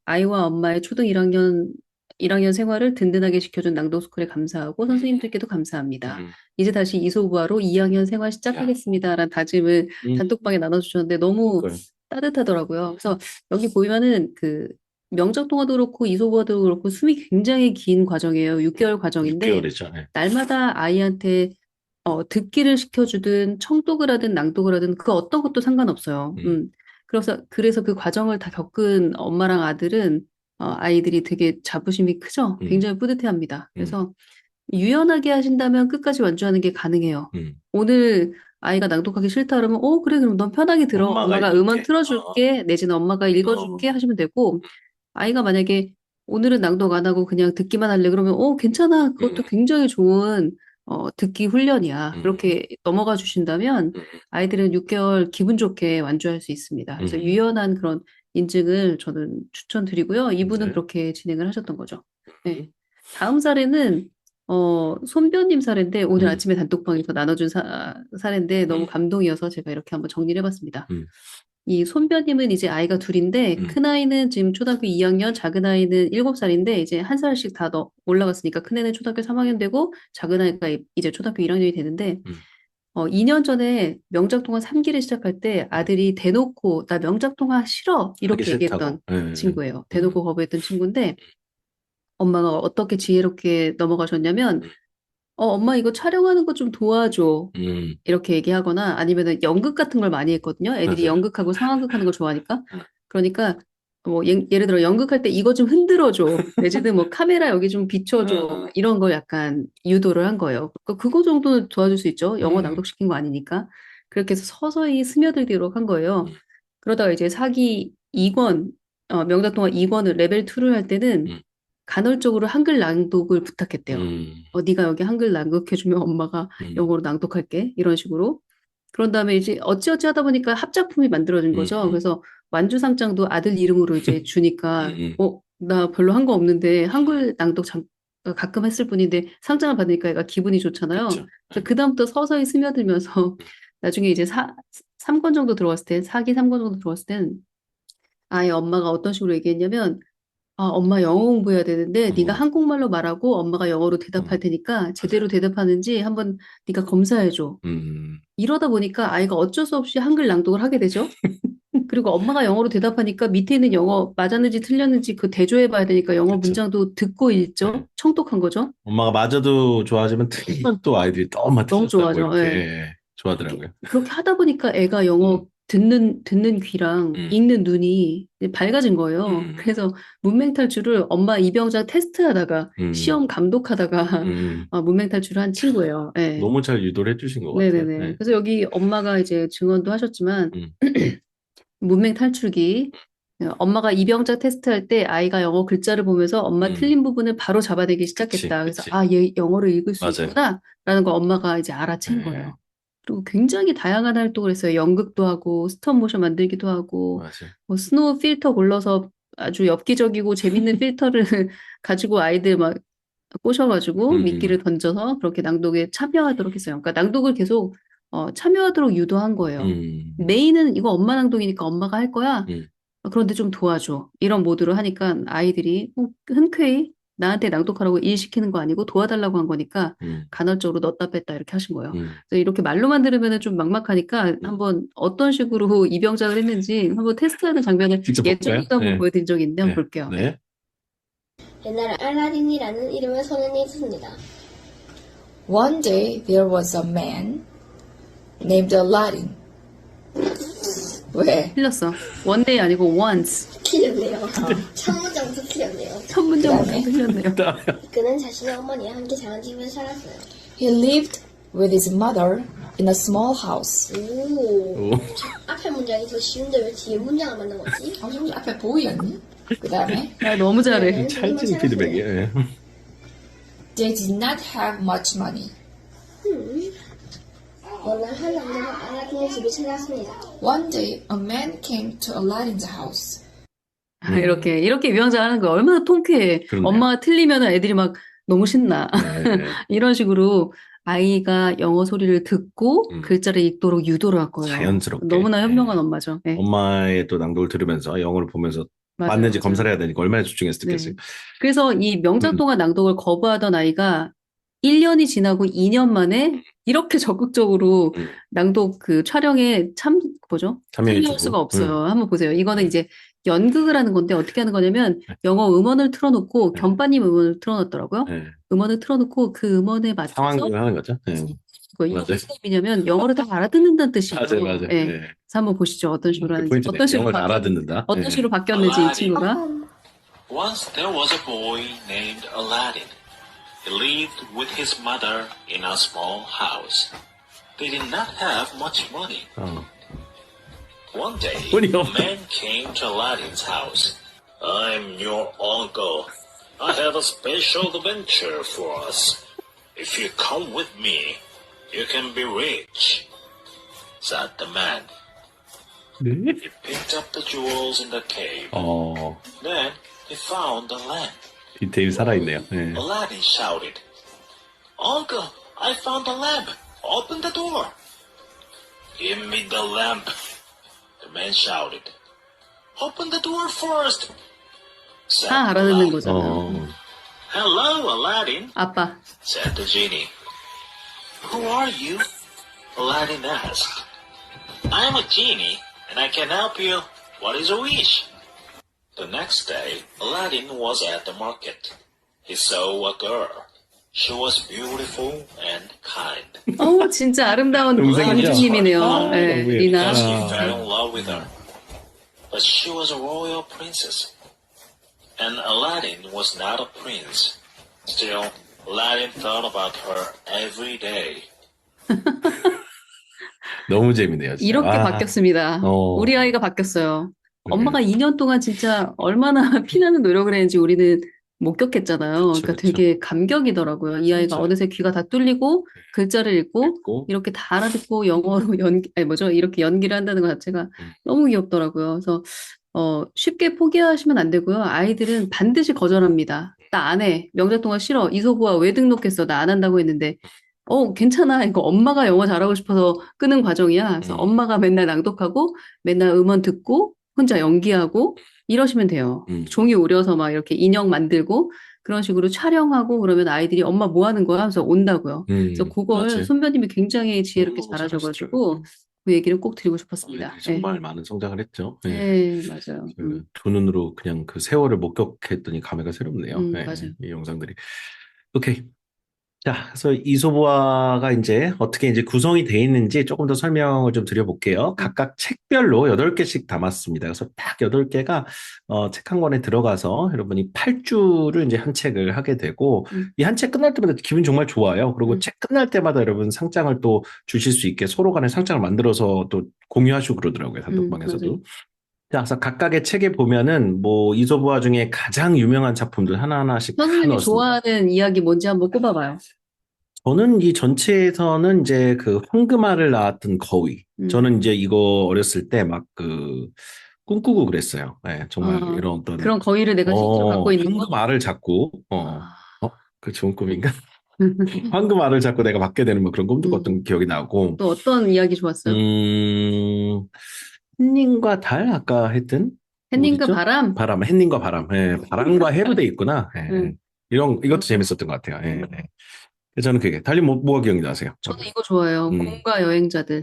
아이와 엄마의 초등 1학년 생활을 든든하게 지켜준 낭독 스쿨에 감사하고 선생님들께도 감사합니다. 음, 이제 다시 이소부화로 2학년 생활 시작하겠습니다라는 다짐을 음, 단톡방에 나눠주셨는데 너무 그러니까요. 따뜻하더라고요. 그래서 여기 보면은 그 명작동화도 그렇고 이소부화도 그렇고 숨이 굉장히 긴 과정이에요. 6개월 과정인데 6개월이죠. 예. 날마다 아이한테 듣기를 시켜주든 청독을 하든 낭독을 하든 그 어떤 것도 상관없어요. 음, 그래서 그 과정을 다 겪은 엄마랑 아들은 아이들이 되게 자부심이 크죠. 음, 굉장히 뿌듯해합니다. 음, 그래서 유연하게 하신다면 끝까지 완주하는 게 가능해요. 음. 오늘 아이가 낭독하기 싫다 그러면 그래 그럼 넌 편하게 들어. 엄마가 엄마가 음원 읽을게. 틀어줄게. 내지는 엄마가 읽어줄게 하시면 되고 아이가 만약에 오늘은 낭독 안 하고 그냥 듣기만 할래 그러면 괜찮아. 음, 그것도 굉장히 좋은 듣기 훈련이야. 음, 그렇게 넘어가 주신다면 음, 아이들은 6개월 기분 좋게 완주할 수 있습니다. 그래서 음, 유연한 그런 인증을 저는 추천드리고요. 이분은 네. 그렇게 진행을 하셨던 거죠. 네. 음, 다음 사례는 손변님 사례인데 오늘 음, 아침에 단톡방에서 나눠준 사례인데 너무 음, 감동이어서 제가 이렇게 한번 정리를 해봤습니다. 음, 이 손변님은 이제 아이가 둘인데 음, 큰 아이는 지금 초등학교 2학년, 작은 아이는 7살인데 이제 한 살씩 다 올라갔으니까 큰 애는 초등학교 3학년 되고 작은 아이가 이제 초등학교 1학년이 되는데 음, 2년 전에 명작동화 3기를 시작할 때 음. 아들이 대놓고 나 명작동화 싫어 하기 이렇게 얘기했던 싫다고. 예, 예. 친구예요. 음, 대놓고 거부했던 친구인데 엄마가 어떻게 지혜롭게 넘어가셨냐면 음, 엄마 이거 촬영하는 거 좀 도와줘. 음, 이렇게 얘기하거나 아니면은 연극 같은 걸 많이 했거든요. 애들이 맞아요. 연극하고 상황극 하는 걸 좋아하니까. 음, 그러니까 뭐 예를 들어 연극할 때 이거 좀 흔들어줘. 내지는 뭐 카메라 여기 좀 비춰줘. 음, 이런 거 약간 유도를 한 거예요. 그러니까 그거 정도는 도와줄 수 있죠. 영어 음, 낭독시킨 거 아니니까. 그렇게 해서 서서히 스며들도록 한 거예요. 음, 그러다가 이제 사기 2권, 명작동화 2권을 레벨 2를 할 때는 음, 간헐적으로 한글 낭독을 부탁했대요. 음, 네가 여기 한글 낭독해주면 엄마가 음, 영어로 낭독할게. 이런 식으로. 그런 다음에 이제 어찌어찌 하다 보니까 합작품이 만들어진 음, 거죠. 그래서 완주상장도 아들 이름으로 이제 주니까, 음, 나 별로 한 거 없는데 한글 낭독 가끔 했을 뿐인데 상장을 받으니까 얘가 기분이 좋잖아요. 그렇죠. 그래서 그다음부터 서서히 스며들면서 나중에 이제 3권 정도 들어갔을 때, 4기 3권 정도 들어갔을 땐 아예 엄마가 어떤 식으로 얘기했냐면 엄마 영어 공부해야 되는데 네가 어, 한국말로 말하고 엄마가 영어로 대답할 어, 테니까 맞아요. 제대로 대답하는지 한번 네가 검사해줘. 음, 이러다 보니까 아이가 어쩔 수 없이 한글 낭독을 하게 되죠. 그리고 엄마가 영어로 대답하니까 밑에 있는 영어 맞았는지 틀렸는지 그 대조해봐야 되니까 영어 그렇죠. 문장도 듣고 네. 읽죠. 청독한 거죠. 엄마가 맞아도 좋아하지만 틀리면 또 아이들이 또 엄마 너무 틀렸다고 좋아하죠. 이렇게 예. 그렇게, 좋아하더라고요. 그렇게 하다 보니까 애가 영어 음, 듣는 귀랑 음, 읽는 눈이 이제 밝아진 거예요. 음, 그래서 문맹 탈출을 엄마 이병자 테스트하다가 음, 시험 감독하다가 음. 문맹 탈출을 한 친구예요. 예. 너무 잘 유도를 해주신 것 같아요. 네네네. 네. 그래서 여기 엄마가 이제 증언도 하셨지만 음, 문맹 탈출기 엄마가 이병자 테스트할 때 아이가 영어 글자를 보면서 엄마 음. 틀린 부분을 바로 잡아내기 그치, 시작했다. 그래서 그치. 아, 얘 영어를 읽을 수 맞아요. 있구나라는 걸 엄마가 이제 알아챈 네, 거예요. 그리고 굉장히 다양한 활동을 했어요. 연극도 하고 스톱 모션 만들기도 하고 맞아요. 뭐 스노우 필터 골라서 아주 엽기적이고 재밌는 필터를 가지고 아이들 막 꼬셔가지고 음, 미끼를 던져서 그렇게 낭독에 참여하도록 했어요. 그러니까 낭독을 계속 참여하도록 유도한 거예요. 음, 메인은 이거 엄마 낭독이니까 엄마가 할 거야. 음, 그런데 좀 도와줘. 이런 모드로 하니까 아이들이 흔쾌히 나한테 낭독하라고 일 시키는 거 아니고 도와달라고 한 거니까 음, 간헐적으로 넣었다 뺐다 이렇게 하신 거예요. 음, 그래서 이렇게 말로만 들으면 좀 막막하니까 음. 한번 어떤 식으로 입영작을 했는지 한번 테스트하는 장면을 직접 볼까요? 예전에도 한번 네, 보여드린 적이 있는데 한번 네, 볼게요. 네. 네. 옛날에 알라딘이라는 이름의 소년이 있었습니다. One day there was a man named Aladdin. 왜? 틀렸어. one day 아니고 once. 틀렸네요. 첫 문장부터 틀렸네요. 첫 문장부터 그다음에? 틀렸네요. 그는 자신의 어머니와 함께 작은 집에서 살았어요. He lived with his mother in a small house. 오, 오, 앞에 문장이 더 쉬운데 왜 뒤에 문장을 만든 거지? 좀 앞에 보이었니? 그 다음에 아, 너무 잘해. 찰진 피드백이에요. 예. They did not have much money. 어느 한 남자가 알라딘의 집을 찾았습니다. One day a man came to Aladdin's house. 이렇게 유형자 하는 거 얼마나 통쾌해. 그렇네요. 엄마가 틀리면 애들이 막 너무 신나. 네, 이런 식으로 아이가 영어 소리를 듣고 음. 글자를 읽도록 유도를 할 거예요. 자연스럽게. 너무나 현명한 네. 엄마죠. 네, 엄마의 또 낭독을 들으면서 영어를 보면서 맞아요, 맞는지 맞아요. 검사를 해야 되니까 얼마나 집중했었겠어요. 그래서 이 명작 동안 낭독을 거부하던 아이가 1년이 지나고 2년 만에 이렇게 적극적으로 음. 낭독 그 촬영에 참여할 참여해주고. 수가 없어요. 한번 보세요. 이거는 네. 이제 연극을 하는 건데 어떻게 하는 거냐면 네. 영어 음원을 틀어놓고 네. 견빠님 음원을 틀어놨더라고요. 네. 음원을 틀어놓고 그 음원에 맞춰서 상황극을 하는 거죠. 네. 이게 맞아요. 무슨 의미냐면 영어를 다 알아듣는다는 뜻이에요. 맞아요, 맞아요. 예. 네. 그래서 한번 보시죠. 어떤 식으로 하는지. 포인트네. 어떤 식으로 영어를 다 알아듣는다. 어떤 네. 식으로 바뀌었는지 이 친구가. Once there was a boy named Aladdin. He lived with his mother in a small house. They did not have much money. 어. One day, 돈이 a 없다. man came to Aladdin's house. I'm your uncle. I have a special adventure for us. If you come with me, you can be rich, said the man. 네? He picked up the jewels in the cave. 어, Then he found the lamp. 디테일 살아있네요. 네. Aladdin shouted, Uncle, I found the lamp. Open the door. Give me the lamp. The man shouted. Open the door first. Said 다 알아듣는 Aladdin. 거잖아요. 어, Hello, Aladdin, 아빠. said the genie. Who are you? Aladdin asked. I am a genie, and I can help you. What is a wish? The next day, Aladdin was at the market. He saw a girl. She was beautiful and kind. 진짜 아름다운 동생이죠? 공주님이네요. 아, 네, 너무 리나. 예쁘다. He fell in love with her. But she was a royal princess. And Aladdin was not a prince. Still, Aladdin thought about her every day. 너무 재밌네요. 진짜. 이렇게 아, 바뀌었습니다. 어. 우리 아이가 바뀌었어요. 네. 엄마가 2년 동안 진짜 얼마나 피나는 노력을 했는지 우리는 목격했잖아요. 그쵸, 그러니까 그쵸. 되게 감격이더라고요. 이 아이가 맞아요. 어느새 귀가 다 뚫리고 글자를 읽고 있고, 이렇게 다 알아듣고 영어로 이렇게 연기를 한다는 것 자체가 너무 귀엽더라고요. 그래서 쉽게 포기하시면 안 되고요. 아이들은 반드시 거절합니다. 나 안 해. 명작 동안 싫어. 이소부와 왜 등록했어? 나 안 한다고 했는데 괜찮아. 이거 엄마가 영어 잘하고 싶어서 끄는 과정이야. 그래서 엄마가 맨날 낭독하고 맨날 음원 듣고 혼자 연기하고 이러시면 돼요. 종이 오려서 막 이렇게 인형 만들고 그런 식으로 촬영하고 그러면 아이들이 엄마 뭐 하는 거야? 하면서 온다고요. 그래서 그걸 맞아요. 손변님이 굉장히 지혜롭게 너무 잘하셔가지고 잘하시더라고요. 그 얘기를 꼭 드리고 싶었습니다. 아이들이 정말 많은 성장을 했죠. 네. 네, 맞아요. 두 눈으로 그냥 그 세월을 목격했더니 감회가 새롭네요. 네, 맞아요. 이 영상들이. 오케이. 자, 그래서 이소부화가 이제 어떻게 이제 구성이 돼 있는지 조금 더 설명을 좀 드려볼게요. 각각 책별로 8개씩 담았습니다. 그래서 딱 8개가 책 한 권에 들어가서 여러분이 8주를 이제 한 책을 하게 되고 이 한 책 끝날 때마다 기분 정말 좋아요. 그리고 책 끝날 때마다 여러분 상장을 또 주실 수 있게 서로 간에 상장을 만들어서 또 공유하시고 그러더라고요. 단톡방에서도. 맞아요. 자, 그래서 각각의 책에 보면은 뭐 이소부화 중에 가장 유명한 작품들 하나하나씩 다 선생님이 넣었습니다. 좋아하는 이야기 뭔지 한번 꼽아봐요. 저는 이 전체에서는 이제 그 황금알을 낳았던 거위. 저는 이제 이거 어렸을 때 막 그 꿈꾸고 그랬어요. 예, 정말 아, 이런 어떤 그런 거위를 내가 실제로 갖고 있는 거? 황금알을 잡고 아. 그 좋은 꿈인가? 황금알을 잡고 내가 받게 되는 뭐 그런 꿈도 꿨던 기억이 나고. 또 어떤 이야기 좋았어요? 햇님과 달 아까 했던 햇님과 어디죠? 바람? 바람, 햇님과 바람. 예, 바람과 해로 돼 있구나. 예. 이것도 재밌었던 것 같아요. 예. 그래서 저는 그게 달리 뭐가 기억이 나세요? 저도 이거 좋아해요. 공과 여행자들.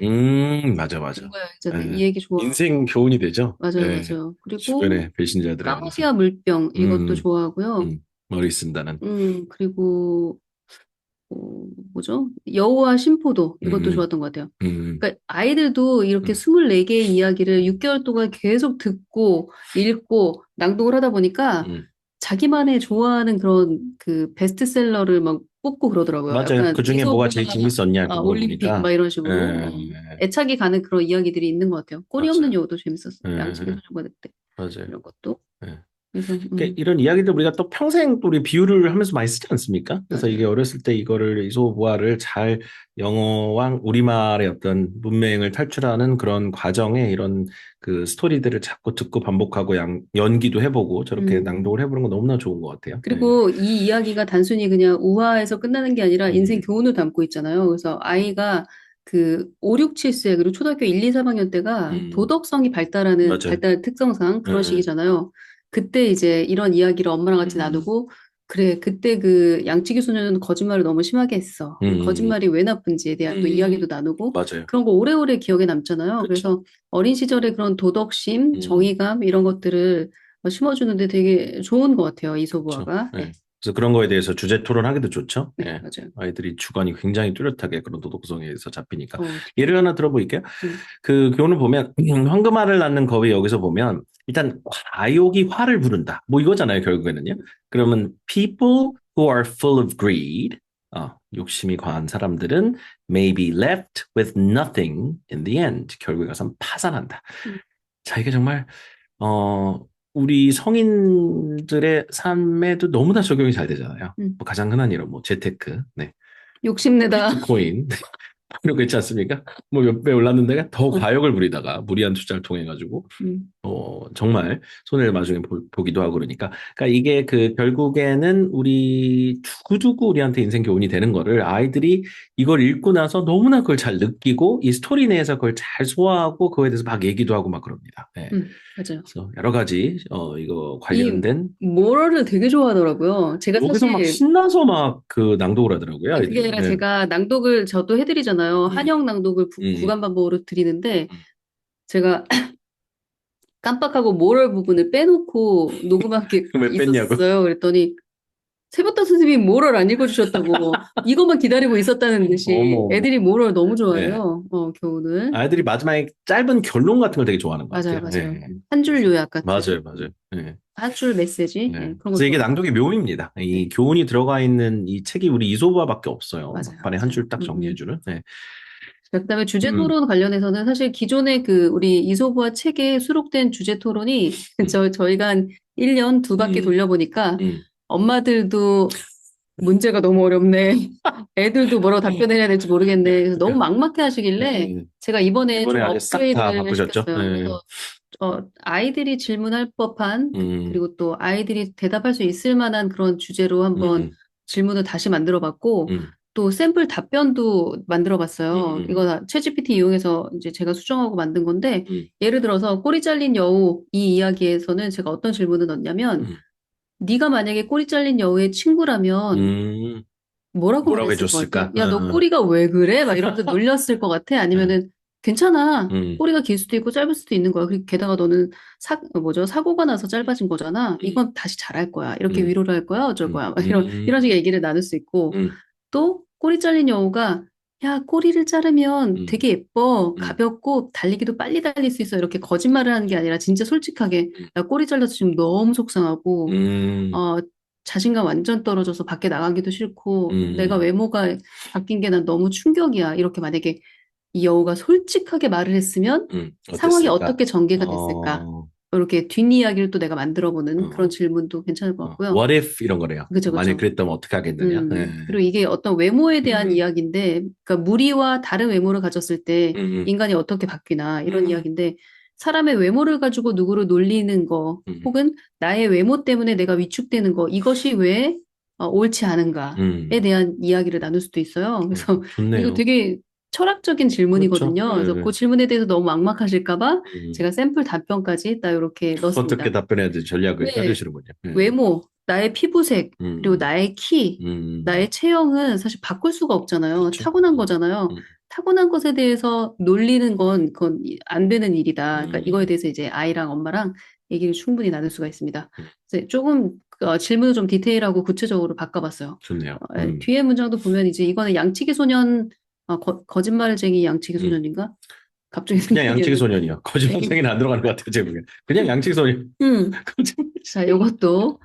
맞아. 공과 여행자들. 예. 이 얘기 좋아. 인생 교훈이 되죠. 맞아요, 예. 맞아요. 그리고 주변의 배신자들에 대해서. 까마귀와 물병 이것도 좋아하고요. 머리 쓴다는. 그리고 뭐죠? 여우와 심포도 이것도 좋았던 것 같아요. 그러니까 아이들도 이렇게 24개의 이야기를 6개월 동안 계속 듣고 읽고 낭독을 하다 보니까 자기만의 좋아하는 그런 그 베스트셀러를 막 뽑고 그러더라고요. 맞아요. 약간 그 중에 뭐가 제일 이소부화, 재밌었냐 그거 올림픽 보니까. 막 이런 식으로 예. 애착이 가는 그런 이야기들이 있는 것 같아요. 꼬리 없는 맞아요. 여우도 재밌었어요. 예. 양치기 소년과대 때 맞아요. 이런 것도. 예. 그래서 그러니까 이런 이야기들 우리가 또 평생 또 우리 비유를 하면서 많이 쓰지 않습니까? 그래서 맞아요. 이게 어렸을 때 이거를 이소부화를 잘 영어와 우리말의 어떤 문맹을 탈출하는 그런 과정에 이런 그 스토리들을 자꾸 듣고 반복하고 연기도 해보고 저렇게 낭독을 해보는 건 너무나 좋은 것 같아요. 그리고 이 이야기가 단순히 그냥 우화에서 끝나는 게 아니라 인생 교훈을 담고 있잖아요. 그래서 아이가 그 5, 6, 7세 그리고 초등학교 1, 2, 3학년 때가 도덕성이 발달 특성상 그런 시기잖아요. 그때 이제 이런 이야기를 엄마랑 같이 나누고 그래 그때 그 양치기 소년은 거짓말을 너무 심하게 했어. 거짓말이 왜 나쁜지에 대한 또 이야기도 나누고 맞아요. 그런 거 오래오래 기억에 남잖아요. 그쵸. 그래서 어린 시절에 그런 도덕심, 정의감 이런 것들을 심어주는데 되게 좋은 것 같아요. 이소부화가. 네. 그래서 그런 거에 대해서 주제 토론하기도 좋죠. 네, 예. 맞아요. 아이들이 주관이 굉장히 뚜렷하게 그런 도덕성에 의해서 잡히니까. 예를 하나 들어볼게요. 음. 그 교훈을 보면 황금알을 낳는 거위 여기서 보면 일단 과욕이 화를 부른다. 뭐 이거잖아요. 결국에는요. 그러면 people who are full of greed, 욕심이 과한 사람들은 may be left with nothing in the end. 결국에 가서 파산한다. 자, 이게 정말 우리 성인들의 삶에도 너무나 적용이 잘 되잖아요. 뭐 가장 흔한 이런 뭐 재테크, 네, 욕심내다. 비트코인 이런 거 있지 않습니까? 뭐 몇 배 올랐는데 더 과욕을 부리다가 무리한 투자를 통해 가지고 정말 손해를 나중에 보기도 하고 그러니까 이게 그 결국에는 우리 두고두고 우리한테 인생 교훈이 되는 거를 아이들이 이걸 읽고 나서 너무나 그걸 잘 느끼고 이 스토리 내에서 그걸 잘 소화하고 그거에 대해서 막 얘기도 하고 막 그럽니다. 네. 맞아요. 그래서 여러 가지 이거 관련된 모럴을 되게 좋아하더라고요. 제가 여기서 사실 막 신나서 막 그 낭독을 하더라고요. 그게 아니라 제가 낭독을 저도 해드리잖아요. 한영 낭독을 구간 반복으로 드리는데 제가 깜빡하고 모럴 부분을 빼놓고 녹음한 게 왜 뺐냐고? 있었어요. 그랬더니 세부터 선생님이 모럴 안 읽어주셨다고 이것만 기다리고 있었다는 듯이 어머. 애들이 모럴 너무 좋아해요. 교훈을. 아이들이 마지막에 짧은 결론 같은 걸 되게 좋아하는 것 맞아요, 같아요. 맞아요. 한 줄 요약 같은. 맞아요. 네. 한 줄 메시지. 네. 그런 거 그래서 이게 좋아해요. 낭독의 묘미입니다. 이 교훈이 들어가 있는 이 책이 우리 이소부화밖에 없어요. 맞아요. 막판에 한 줄 딱 정리해주는. 네. 그다음에 주제 토론 관련해서는 사실 기존의 그 우리 이소부화 책에 수록된 주제 토론이 저희가 한 1년 2바퀴 돌려보니까 엄마들도 문제가 너무 어렵네. 애들도 뭐라고 답변해야 될지 모르겠네. 그래서 너무 막막해 하시길래 제가 이번에 좀 아예 싹다 업그레이드를 바꾸셨죠? 시켰어요. 네. 그래서 아이들이 질문할 법한 그리고 또 아이들이 대답할 수 있을 만한 그런 주제로 한번 질문을 다시 만들어 봤고 또 샘플 답변도 만들어 봤어요. 이거 다 챗GPT 이용해서 이제 제가 수정하고 만든 건데 예를 들어서 꼬리 잘린 여우 이 이야기에서는 제가 어떤 질문을 넣었냐면 네가 만약에 꼬리 잘린 여우의 친구라면 뭐라고 뭐라고 말했을 것 해줬을까? 같아? 야, 너 꼬리가 왜 그래? 막 이러면서 놀렸을 것 같아? 아니면은 괜찮아. 꼬리가 길 수도 있고 짧을 수도 있는 거야. 그리고 게다가 너는 사고가 나서 짧아진 거잖아. 이건 다시 잘할 거야. 이렇게 위로를 할 거야. 어쩔 거야. 막 이런 식의 얘기를 나눌 수 있고 또 꼬리 잘린 여우가 야, 꼬리를 자르면 되게 예뻐, 음. 가볍고 달리기도 빨리 달릴 수 있어. 이렇게 거짓말을 하는 게 아니라 진짜 솔직하게 나 꼬리 잘라서 지금 너무 속상하고 어, 자신감 완전 떨어져서 밖에 나가기도 싫고 내가 외모가 바뀐 게 난 너무 충격이야. 이렇게 만약에 이 여우가 솔직하게 말을 했으면 상황이 어땠을까? 어떻게 전개가 됐을까? 이렇게 뒷이야기를 또 내가 만들어보는 그런 질문도 괜찮을 것 같고요. What if 이런 거래요. 그죠, 만약 그죠. 그랬다면 어떻게 하겠느냐. 네. 그리고 이게 어떤 외모에 대한 이야기인데, 그러니까 무리와 다른 외모를 가졌을 때 인간이 어떻게 바뀌나 이런 이야기인데, 사람의 외모를 가지고 누구를 놀리는 거, 혹은 나의 외모 때문에 내가 위축되는 거, 이것이 왜 옳지 않은가에 대한 이야기를 나눌 수도 있어요. 그래서 좋네요. 이거 되게 철학적인 질문이거든요. 그렇죠. 그래서 네. 그 질문에 대해서 너무 막막하실까 봐 제가 샘플 답변까지 딱 이렇게 넣었습니다. 어떻게 답변해야 될지 전략을 네. 짜주시는군요. 외모, 나의 피부색, 그리고 나의 키, 나의 체형은 사실 바꿀 수가 없잖아요. 그렇죠. 타고난 거잖아요. 타고난 것에 대해서 놀리는 건 그건 안 되는 일이다. 그러니까 이거에 대해서 이제 아이랑 엄마랑 얘기를 충분히 나눌 수가 있습니다. 그래서 조금 질문을 좀 디테일하고 구체적으로 바꿔봤어요. 좋네요. 뒤에 문장도 보면 이제 이거는 양치기 소년, 거짓말쟁이 양치기 소년인가? 갑자기 그냥 생각이 양치기 안 소년이요. 거짓말쟁이는 안 들어가는 것 같아요. 제 보기엔. 그냥 양치기 소년. 거짓말. 자, 이것도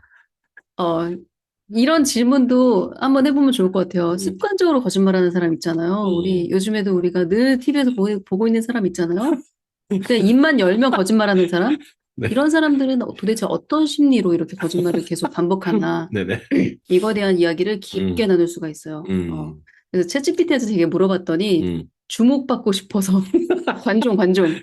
이런 질문도 한번 해보면 좋을 것 같아요. 습관적으로 거짓말하는 사람 있잖아요. 우리 요즘에도 우리가 늘 TV에서 보고 있는 사람 있잖아요. 그냥 입만 열면 거짓말하는 사람. 네. 이런 사람들은 도대체 어떤 심리로 이렇게 거짓말을 계속 반복하나 네네. 이거에 대한 이야기를 깊게 나눌 수가 있어요. 그래서 챗GPT한테 되게 물어봤더니 주목받고 싶어서 관종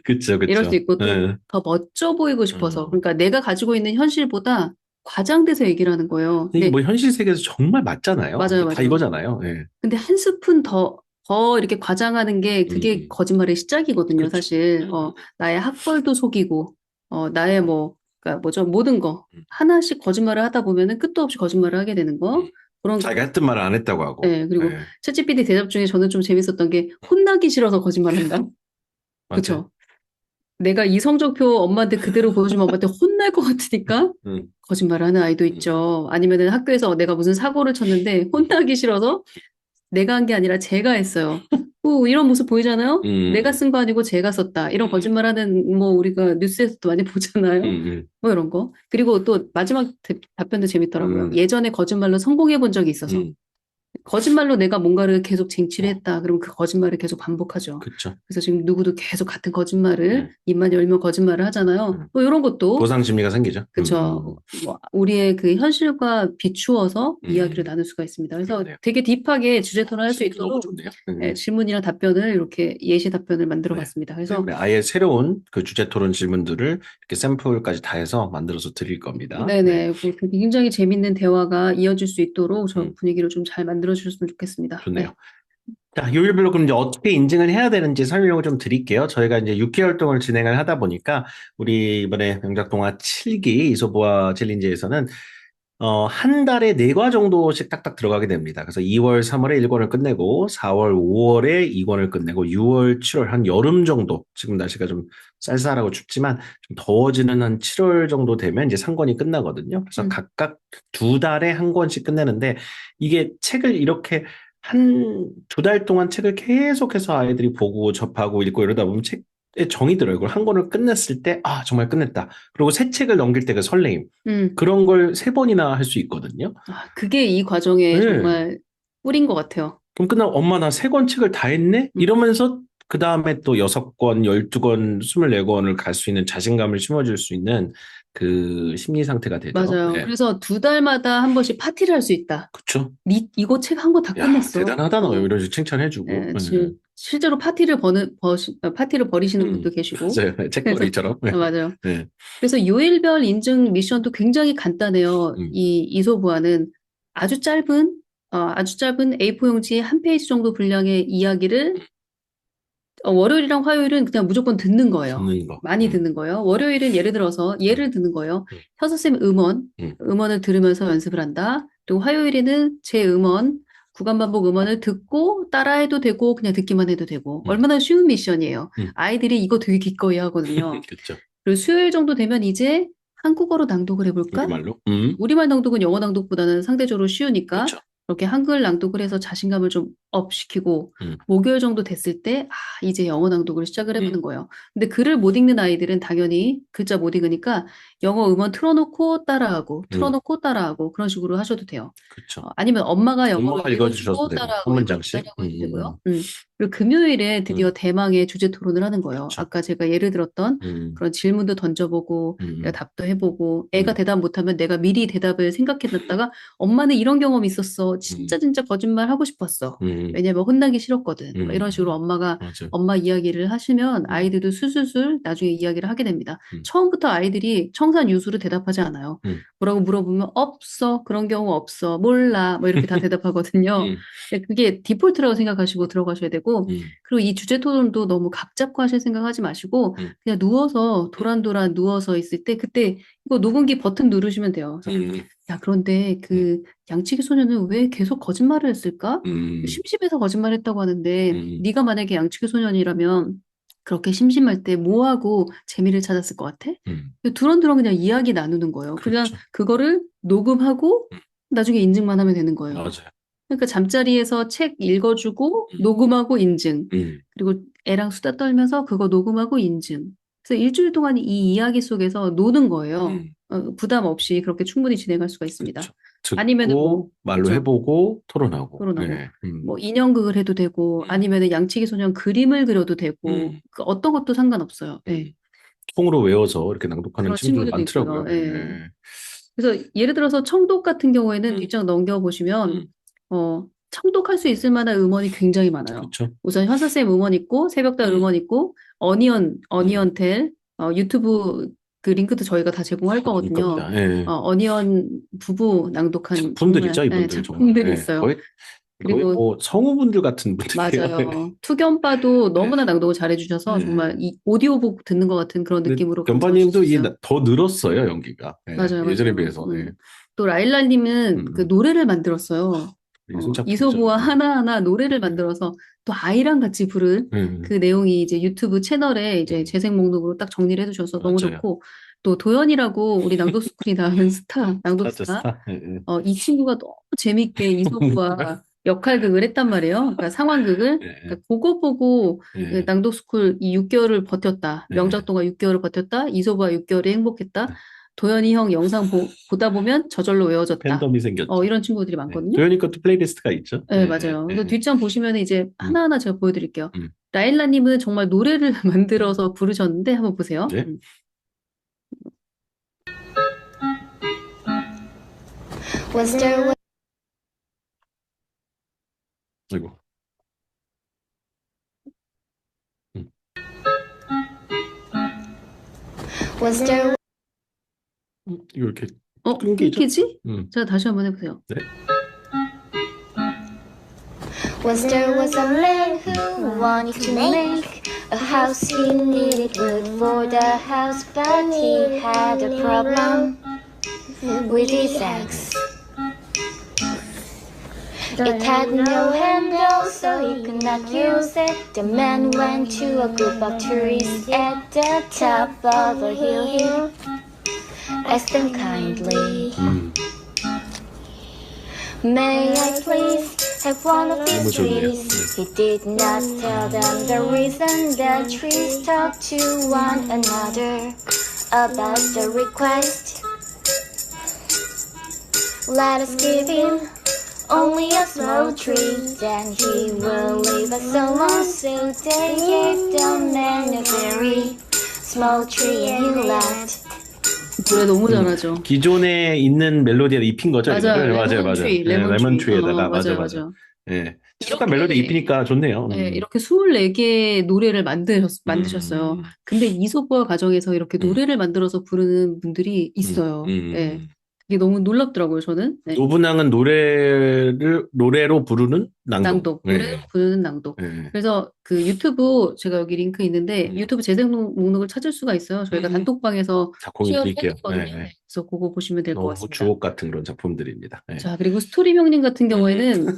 그쵸, 그쵸. 이럴 수 있고 또 네. 더 멋져 보이고 싶어서 그러니까 내가 가지고 있는 현실보다 과장돼서 얘기를 하는 거예요. 이게 근데 뭐 현실 세계에서 정말 맞잖아요. 맞아요, 다 맞아요. 이거잖아요. 예. 근데 한 스푼 더 이렇게 과장하는 게 그게 거짓말의 시작이거든요, 그쵸. 사실. 나의 학벌도 속이고, 나의 그러니까 뭐죠, 모든 거. 하나씩 거짓말을 하다 보면은 끝도 없이 거짓말을 하게 되는 거. 그런 자기가 했던 말을 안 했다고 하고. 네, 그리고 예. 챗GPT 대답 중에 저는 좀 재밌었던 게 혼나기 싫어서 거짓말한다. 맞아요. 그쵸? 내가 이 성적표 엄마한테 그대로 보여주면 엄마한테 혼날 것 같으니까 거짓말을 하는 아이도 있죠. 아니면은 학교에서 내가 무슨 사고를 쳤는데 혼나기 싫어서 내가 한 게 아니라 제가 했어요. 이런 모습 보이잖아요? 내가 쓴 거 아니고 제가 썼다. 이런 거짓말하는 우리가 뉴스에서도 많이 보잖아요. 뭐 이런 거. 그리고 또 마지막 답변도 재밌더라고요. 예전에 거짓말로 성공해 본 적이 있어서. 거짓말로 내가 뭔가를 계속 쟁취를 했다. 그럼 그 거짓말을 계속 반복하죠. 그쵸. 그래서 지금 누구도 계속 같은 거짓말을 입만 열면 거짓말을 하잖아요. 뭐 이런 것도 보상 심리가 생기죠. 그쵸. 우리의 그 현실과 비추어서 이야기를 나눌 수가 있습니다. 그래서 그러네요. 되게 딥하게 주제 토론할 수 있도록 좋네요. 질문이랑 답변을 이렇게 예시 답변을 만들어 봤습니다. 그래서 네, 아예 새로운 그 주제 토론 질문들을 이렇게 샘플까지 다 해서 만들어서 드릴 겁니다. 네네. 굉장히 재밌는 대화가 이어질 수 있도록 저 분위기를 좀 잘 만들어 주셨으면 좋겠습니다. 좋네요. 자, 요일별로 그럼 이제 어떻게 인증을 해야 되는지 설명을 좀 드릴게요. 저희가 이제 6개월 동안 진행을 하다 보니까 우리 이번에 명작 동화 7기 이소부화 챌린지에서는 한 달에 4과 정도씩 딱딱 들어가게 됩니다. 그래서 2월, 3월에 1권을 끝내고 4월, 5월에 2권을 끝내고 6월, 7월 한 여름 정도 지금 날씨가 좀 쌀쌀하고 춥지만 좀 더워지는 한 7월 정도 되면 이제 3권이 끝나거든요. 그래서 각각 2달에 한 권씩 끝내는데 이게 책을 이렇게 한 2달 동안 책을 계속해서 아이들이 보고 접하고 읽고 이러다 보면 책에 정이 들어요. 이걸 한 권을 끝냈을 때, 정말 끝냈다. 그리고 새 책을 넘길 때 그 설레임. 그런 걸 3번이나 할 수 있거든요. 그게 이 과정의 네. 정말 꿀인 것 같아요. 그럼 끝나고 엄마 나 3권 책을 다 했네? 이러면서 그 다음에 또 6권, 12권, 24권을 갈 수 있는 자신감을 심어줄 수 있는 그 심리 상태가 되죠. 맞아요. 네. 그래서 2달마다 한 번씩 파티를 할 수 있다. 그쵸. 이거 책 한 권 다 야, 끝냈어. 대단하다 너 이런 식으로 칭찬해주고. 네, 실제로 파티를 버리시는 분도 계시고. 맞아요. 책거리처럼. 네. 맞아요. 네. 그래서 요일별 인증 미션도 굉장히 간단해요. 이 이소부화는 아주 짧은 A4 용지 한 페이지 정도 분량의 이야기를 월요일이랑 화요일은 그냥 무조건 듣는 거예요. 듣는 거. 많이 듣는 거예요. 월요일은 예를 들어서 예를 듣는 거예요. 현서쌤 음원을 들으면서 연습을 한다. 그리고 화요일에는 제 구간 반복 음원을 듣고 따라해도 되고 그냥 듣기만 해도 되고 얼마나 쉬운 미션이에요. 아이들이 이거 되게 기꺼이 하거든요. 그렇죠. 그리고 수요일 정도 되면 이제 한국어로 낭독을 해볼까? 우리말로. 우리말 낭독은 영어 낭독보다는 상대적으로 쉬우니까 그렇죠. 그렇게 한글 낭독을 해서 자신감을 좀 업시키고 목요일 정도 됐을 때 이제 영어 낭독을 시작을 해보는 거예요. 근데 글을 못 읽는 아이들은 당연히 글자 못 읽으니까 영어 음원 틀어놓고 따라하고 틀어놓고 따라하고 그런 식으로 하셔도 돼요. 그렇죠. 아니면 엄마가 영어로 엄마가 읽어주셔도 되고, 따라하고 한 문장씩. 따라하고 되고요. 그리고 금요일에 드디어 대망의 주제 토론을 하는 거예요. 그쵸. 아까 제가 예를 들었던 그런 질문도 던져보고 내가 답도 해보고 애가 대답 못하면 내가 미리 대답을 생각해놨다가 엄마는 이런 경험이 있었어. 진짜 거짓말 하고 싶었어. 왜냐면 혼나기 싫었거든. 뭐 이런 식으로 엄마가 맞아요. 엄마 이야기를 하시면 아이들도 술술술 나중에 이야기를 하게 됩니다. 처음부터 아이들이 청산유수로 대답하지 않아요. 뭐라고 물어보면 없어. 그런 경우 없어. 몰라. 뭐 이렇게 다 대답하거든요. 그게 디폴트라고 생각하시고 들어가셔야 되고 그리고 이 주제 토론도 너무 각 잡고 하실 생각하지 마시고 그냥 누워서 도란도란 누워서 있을 때 그때 이거 녹음기 버튼 누르시면 돼요. 그래서 야, 그런데 그 양치기 소년은 왜 계속 거짓말을 했을까? 심심해서 거짓말했다고 하는데 네가 만약에 양치기 소년이라면 그렇게 심심할 때 뭐하고 재미를 찾았을 것 같아? 두런두런 그냥 이야기 나누는 거예요. 그냥 그렇죠. 그거를 녹음하고 나중에 인증만 하면 되는 거예요. 맞아요. 그러니까 잠자리에서 책 읽어주고 녹음하고 인증. 그리고 애랑 수다 떨면서 그거 녹음하고 인증. 그래서 일주일 동안 이 이야기 속에서 노는 거예요. 부담 없이 그렇게 충분히 진행할 수가 있습니다. 그렇죠. 듣고 아니면은 뭐, 말로 그렇죠. 해보고 토론하고. 토론하고. 네. 뭐 인형극을 해도 되고 아니면은 양치기 소년 그림을 그려도 되고 그 어떤 것도 상관없어요. 네. 통으로 외워서 이렇게 낭독하는 그런 친구들 친구들도 많더라고요. 있고요. 예. 네. 그래서 예를 들어서 청독 같은 경우에는 뒷장 넘겨보시면 청독할 수 있을 만한 음원이 굉장히 많아요. 그렇죠. 우선 현서쌤 음원 있고 새벽달 음원 있고 어니언텔 유튜브 그 링크도 저희가 다 제공할 거거든요. 그러니까, 예. 어니언 부부 낭독한 작품들이죠, 정말, 이분들 정말. 작품들이 예. 있어요. 거의 그리고 뭐 성우분들 같은 분들이에요. 맞아요. 투견빠도 너무나 낭독을 잘해주셔서 정말 이 오디오북 듣는 것 같은 그런 근데 느낌으로 견바님도 감상하실 수 이게 있어요. 더 늘었어요, 연기가. 예. 맞아요, 예전에 맞아요. 비해서. 예. 또 라일라님은 그 노래를 만들었어요. 손잡고 이소부와 있잖아요. 하나하나 노래를 만들어서 또 아이랑 같이 부른 그 내용이 이제 유튜브 채널에 이제 재생 목록으로 딱 정리를 해두셔서 너무 맞아요. 좋고 또 도연이라고 우리 낭독스쿨이 나오는 스타, 낭독 스타. 예, 예. 이 친구가 너무 재밌게 이소부와 역할극을 했단 말이에요. 그러니까 상황극을. 예, 예. 그러니까 그거 보고 예. 낭독스쿨 이 6개월을 버텼다. 명작 동안 6개월을 버텼다. 이소부와 6개월이 행복했다. 도연이 형 영상 보다 보면 저절로 외워졌다. 팬덤이 생겼죠. 이런 친구들이 많거든요. 도현이 것도 플레이리스트가 있죠. 네, 맞아요. 그래서 뒷장 보시면 이제 하나하나 제가 보여드릴게요. 음. 라일라님은 정말 노래를 만들어서 부르셨는데 한번 보세요. 네. Was there 아이고. was there 이거 이렇게 끊기죠? 끊기지? 음. 제가 다시 한번 해보세요. 네. was a man who wanted to make a house. He needed wood for the house, but he had a problem with his axe. It had no handle, so he could not use it. The man went to a group of trees at the top of a hill. He asked them kindly, may I please have one of these 너무 좋네요. trees? He did not tell them the reason. The trees talked to one another about the request. Let us give him only a small tree, then he will leave us alone. So they gave the man a very small tree and he left. 노래 너무 잘하죠. 기존에 있는 멜로디에 입힌 거죠? 맞아요. 이거를? 맞아요. 레몬트리에다가 맞아요. 예. 친숙한 멜로디 입히니까 좋네요. 네, 이렇게 24개의 노래를 만드셨어요. 근데 이소부와 가정에서 이렇게 노래를 만들어서 부르는 분들이 있어요. 네. 이게 너무 놀랍더라고요, 저는. 네. 노분항은 노래로 부르는 낭독. 노래로 부르는 낭독. 그래서 그 유튜브, 제가 여기 링크 있는데, 유튜브 재생 목록을 찾을 수가 있어요. 저희가 단톡방에서 작곡이 쉐어를 드릴게요. 해뒀거든요. 그래서 그거 보시면 될 것 너무 같습니다. 주옥 같은 그런 작품들입니다. 자, 그리고 스토리 명님 같은 경우에는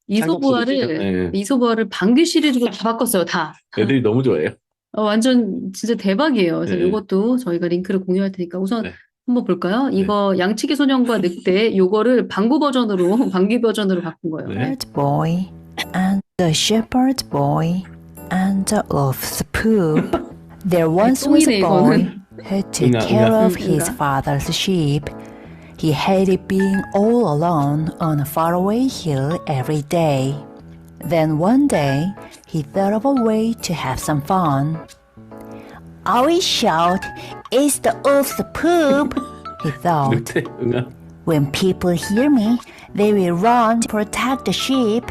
이소부화를 방귀 시리즈로 다 바꿨어요, 다. 애들이 너무 좋아해요. 완전 진짜 대박이에요. 그래서 네. 이것도 저희가 링크를 공유할 테니까 우선 한번 볼까요? 네. 이거 양치기 소년과 늑대 요거를 방구 버전으로 방귀 버전으로 바꾼 거예요. 네. shepherd boy and the shepherd boy and the wolf's poop. There once was a 똥이네, boy 이거는. who took 응아, care 응아. of his father's sheep. He hated being all alone on a faraway hill every day. Then one day, he thought of a way to have some fun. I will shout, "It's the wolf's poop!" he thought. 늑대, 응아. When people hear me, they will run to protect the sheep.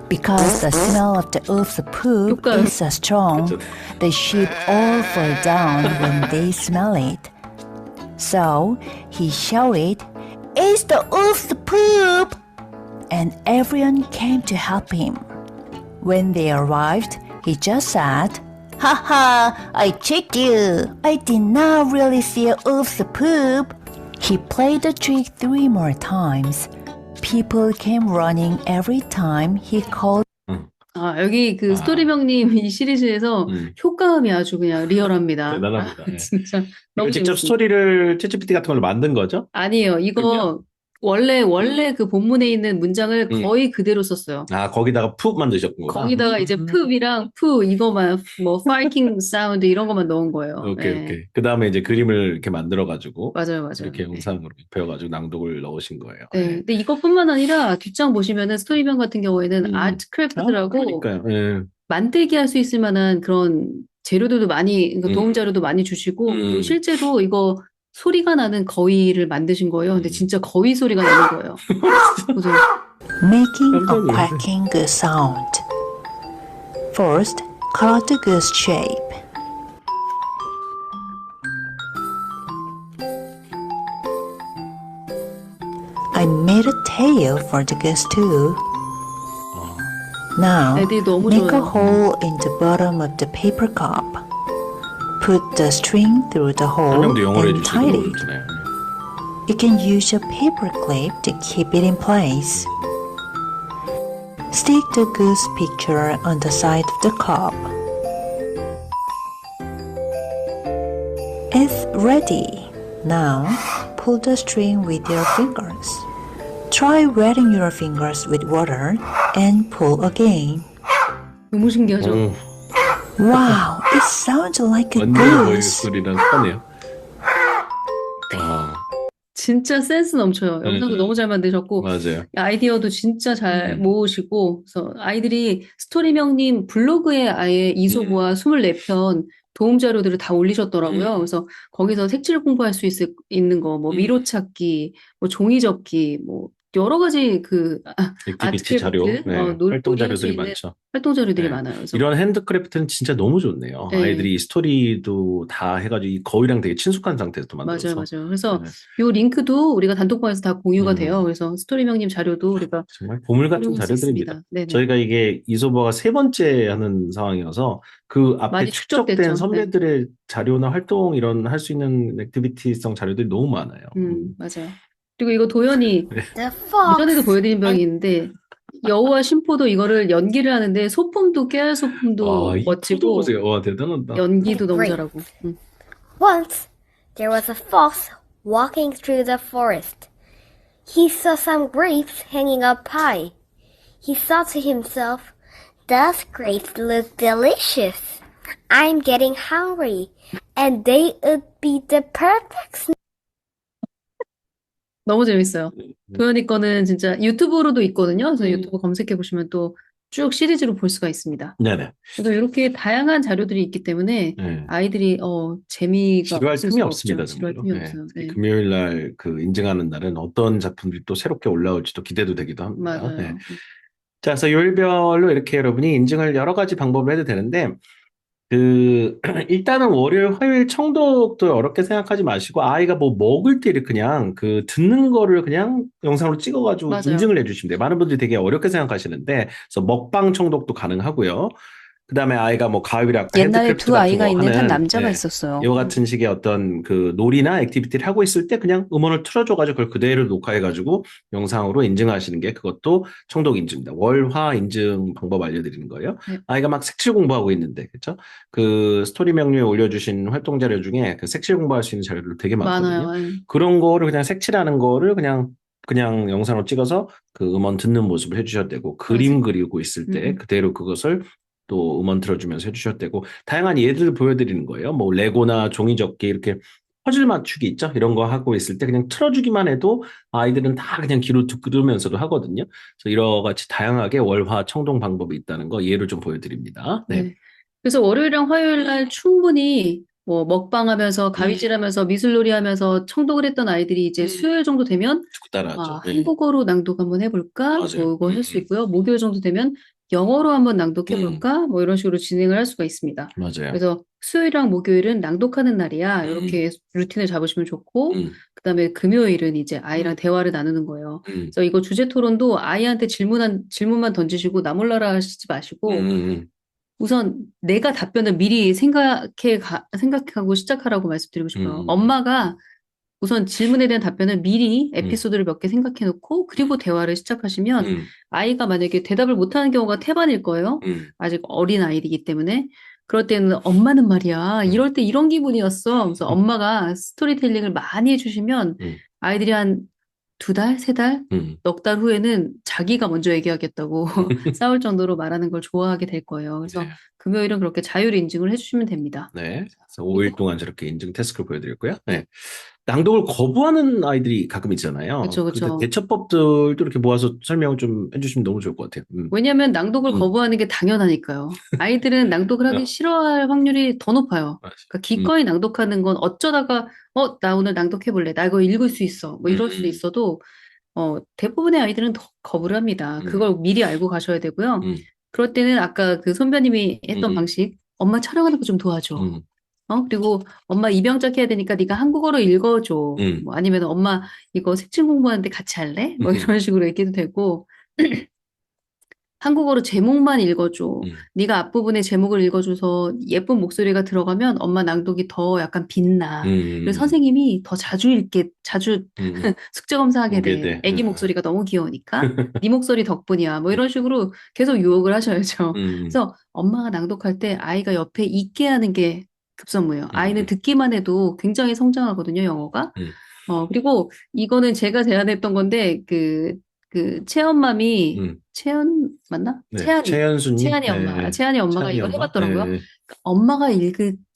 Because the smell of the wolf's poop 효과요. is so strong, the sheep all fall down when they smell it. So he shouted, "It's the wolf's poop!" And everyone came to help him. When they arrived, he just said, "Ha ha, I tricked you. I did not really see a wolf's poop." He played the trick 3 more times. People came running every time he called. 아, 여기 그 아. 스토리명님 이 시리즈에서 효과음이 아주 그냥 리얼합니다. 대단합니다. 예. 진짜 이거 너무 직접 재밌습니다. 스토리를 챗GPT 같은 걸로 만든 거죠? 아니에요. 이거 그럼요? 원래 그 본문에 있는 문장을 음. 거의 그대로 썼어요. 아, 거기다가 푹 만드셨구나. 거기다가 이제 푸이랑 푸 이거만 뭐 파이팅 사운드 이런 것만 넣은 거예요. 오케이, 네. 오케이. 그 다음에 이제 그림을 이렇게 만들어가지고, 맞아요. 이렇게 네. 영상으로 배워가지고 낭독을 넣으신 거예요. 네. 근데 이것뿐만 아니라 뒷장 보시면은 스토리명 같은 경우에는 아트 크래프트라고 그러니까요. 예. 만들기 할 수 있을 만한 그런 재료들도 많이, 그러니까 도움 자료도 많이 주시고, 그리고 실제로 이거 소리가 나는 거위를 만드신 거예요. 근데 진짜 거위 소리가 나는 거예요. 그래서 making a 깜짝 놀랐어요. quacking good sound. First, cut the goose shape. I made a tail for the goose too. Now, 애들이 너무 make a 좋아요. hole in the bottom of the paper cup. Put the string through the hole 설명도 영어로 and tie 해주시고 it. 그러잖아요. You can use a paper clip to keep it in place. Stick the goose picture on the side of the cup. It's ready. Now, pull the string with your fingers. Try wetting your fingers with water and pull again. 너무 신기하죠? Wow, it sounds like a 완전히 거위 goose. 소리랑 똑같네요. 아, 진짜 센스 넘쳐요. 영상도 너무 잘 만드셨고, 맞아요. 아이디어도 진짜 잘 모으시고, 그래서 아이들이 스토리명님 블로그에 아예 이소부와 24편 도움 자료들을 다 올리셨더라고요. 그래서 거기서 색칠 공부할 수 있는 거, 뭐 미로 찾기, 뭐 종이 접기, 뭐 여러 가지 그 액티비티 자료, 아트크래프트, 네, 놀토리 활동 할수 자료들이 있는 많죠. 활동 자료들이 네. 많아요. 그래서 이런 핸드크래프트는 진짜 너무 좋네요. 네. 아이들이 스토리도 다 해가지고 이 거위랑 되게 친숙한 상태에서 또 만들어서. 맞아요. 그래서 네. 요 링크도 우리가 단톡방에서 다 공유가 음. 돼요. 그래서 스토리명님 자료도 우리가 정말 보물 같은 활용할 수 자료들입니다. 있습니다. 네네. 저희가 이게 이소버가 3번째 하는 상황이어서 그 앞에 많이 축적된 축적됐죠. 선배들의 자료나 활동 이런 할 수 있는 액티비티성 자료들이 너무 많아요. 맞아요. 그리고 이거 도연이 The fox 이전에도 보여드린 병이 있는데 여우와 심포도 이거를 연기를 하는데 소품도 깨알 소품도 이 멋지고 포도 보세요. 와, 대단하다. 연기도 너무 Great. 잘하고. Once there was a fox walking through the forest. He saw some grapes hanging up high. He thought to himself, "Those grapes look delicious. I'm getting hungry, and they would be the perfect 너무 재밌어요. 도연이 거는 진짜 유튜브로도 있거든요. 그래서 유튜브 검색해 보시면 또 쭉 시리즈로 볼 수가 있습니다. 네네. 그래서 이렇게 다양한 자료들이 있기 때문에 네. 아이들이 재미가 지루할 없을 틈이 수가 없습니다. 없죠. 지루할 정말로. 틈이 없어요. 네. 금요일 날 그 인증하는 날은 어떤 작품들이 또 새롭게 올라올지도 기대도 되기도 합니다. 맞아요. 네. 자, 그래서 요일별로 이렇게 여러분이 인증을 여러 가지 방법을 해도 되는데, 일단은 월요일, 화요일 청독도 어렵게 생각하지 마시고, 아이가 뭐 먹을 때 이렇게 그냥 듣는 거를 그냥 영상으로 찍어가지고 맞아요. 인증을 해주시면 돼요. 많은 분들이 되게 어렵게 생각하시는데, 그래서 먹방 청독도 가능하고요. 그다음에 아이가 뭐 가위랑 옛날에 핸드크래프트 두 같은 아이가 거 있는 한 하는 남자가 예, 있었어요. 이와 같은 식의 어떤 그 놀이나 액티비티를 하고 있을 때 그냥 음원을 틀어줘가지고 그걸 그대로 녹화해가지고 영상으로 인증하시는 게 그것도 청독 인증입니다. 월화 인증 방법 알려드리는 거예요. 네. 아이가 막 색칠 공부하고 있는데, 그렇죠? 그 스토리 명료에 올려주신 활동 자료 중에 그 색칠 공부할 수 있는 자료들 되게 많거든요. 많아요. 예. 그런 거를 그냥 색칠하는 거를 그냥 영상으로 찍어서 그 음원 듣는 모습을 해주셔도 되고, 그림 그리고 있을 때 그대로 그것을 또 음원 틀어주면서 해주셔도 되고, 다양한 예들을 보여드리는 거예요. 뭐 레고나 종이접기 이렇게 퍼즐 맞추기 있죠? 이런 거 하고 있을 때 그냥 틀어주기만 해도 아이들은 다 그냥 귀로 들으면서도 하거든요. 그래서 이와 같이 다양하게 월화 청동 방법이 있다는 거 예를 좀 보여드립니다. 네. 네. 그래서 월요일이랑 화요일 날 충분히 뭐 먹방하면서 가위질하면서 미술놀이 하면서 청독을 했던 아이들이 이제 수요일 정도 되면 축구 따라하죠. 네. 한국어로 낭독 한번 해볼까? 맞아요. 뭐 이거 할 수 있고요. 목요일 정도 되면 영어로 한번 낭독해볼까? 뭐 이런 식으로 진행을 할 수가 있습니다. 맞아요. 그래서 수요일이랑 목요일은 낭독하는 날이야. 이렇게 루틴을 잡으시면 좋고, 그다음에 금요일은 이제 아이랑 대화를 나누는 거예요. 그래서 이거 주제 토론도 아이한테 질문만 던지시고 나 몰라라 하시지 마시고, 우선 내가 답변을 미리 생각하고 시작하라고 말씀드리고 싶어요. 엄마가 우선 질문에 대한 답변을 미리 에피소드를 몇 개 생각해 놓고 그리고 대화를 시작하시면 아이가 만약에 대답을 못하는 경우가 태반일 거예요. 아직 어린 아이이기 때문에. 그럴 때는 엄마는 말이야. 이럴 때 이런 기분이었어. 그래서 엄마가 스토리텔링을 많이 해주시면 아이들이 한 2달, 3달, 넉 달 후에는 자기가 먼저 얘기하겠다고 싸울 정도로 말하는 걸 좋아하게 될 거예요. 그래서 네. 금요일은 그렇게 자율 인증을 해주시면 됩니다. 네. 그래서 5일 동안 저렇게 인증 태스크를 보여드렸고요. 네. 낭독을 거부하는 아이들이 가끔 있잖아요. 그쵸, 그쵸. 그 대처법들도 이렇게 모아서 설명을 좀 해주시면 너무 좋을 것 같아요. 왜냐하면 낭독을 거부하는 게 당연하니까요. 아이들은 낭독을 하기 싫어할 확률이 더 높아요. 그러니까 기꺼이 낭독하는 건 어쩌다가 나 오늘 낭독해볼래. 나 이거 읽을 수 있어. 뭐 이럴 수 있어도 대부분의 아이들은 더 거부를 합니다. 그걸 미리 알고 가셔야 되고요. 그럴 때는 아까 그 선배님이 했던 방식, 엄마 촬영하는 거 좀 도와줘. 그리고 엄마 입영작 해야 되니까 네가 한국어로 읽어줘. 뭐 아니면 엄마 이거 색칠 공부하는데 같이 할래? 뭐 이런 식으로 얘기도 되고 한국어로 제목만 읽어줘. 네가 앞부분에 제목을 읽어줘서 예쁜 목소리가 들어가면 엄마 낭독이 더 약간 빛나. 그래서 선생님이 더 자주 숙제 검사하게 오게 돼. 돼. 애기 목소리가 너무 귀여우니까 네 목소리 덕분이야. 뭐 이런 식으로 계속 유혹을 하셔야죠. 그래서 엄마가 낭독할 때 아이가 옆에 있게 하는 게 급선무예요. 아이는 듣기만 해도 굉장히 성장하거든요, 영어가. 그리고 이거는 제가 제안했던 건데 그 채연맘이 채연 맞나? 네. 채연이 최연수님. 채연이 엄마 네. 채연이 엄마가 채연이 이걸 엄마? 해봤더라고요. 네. 그러니까 엄마가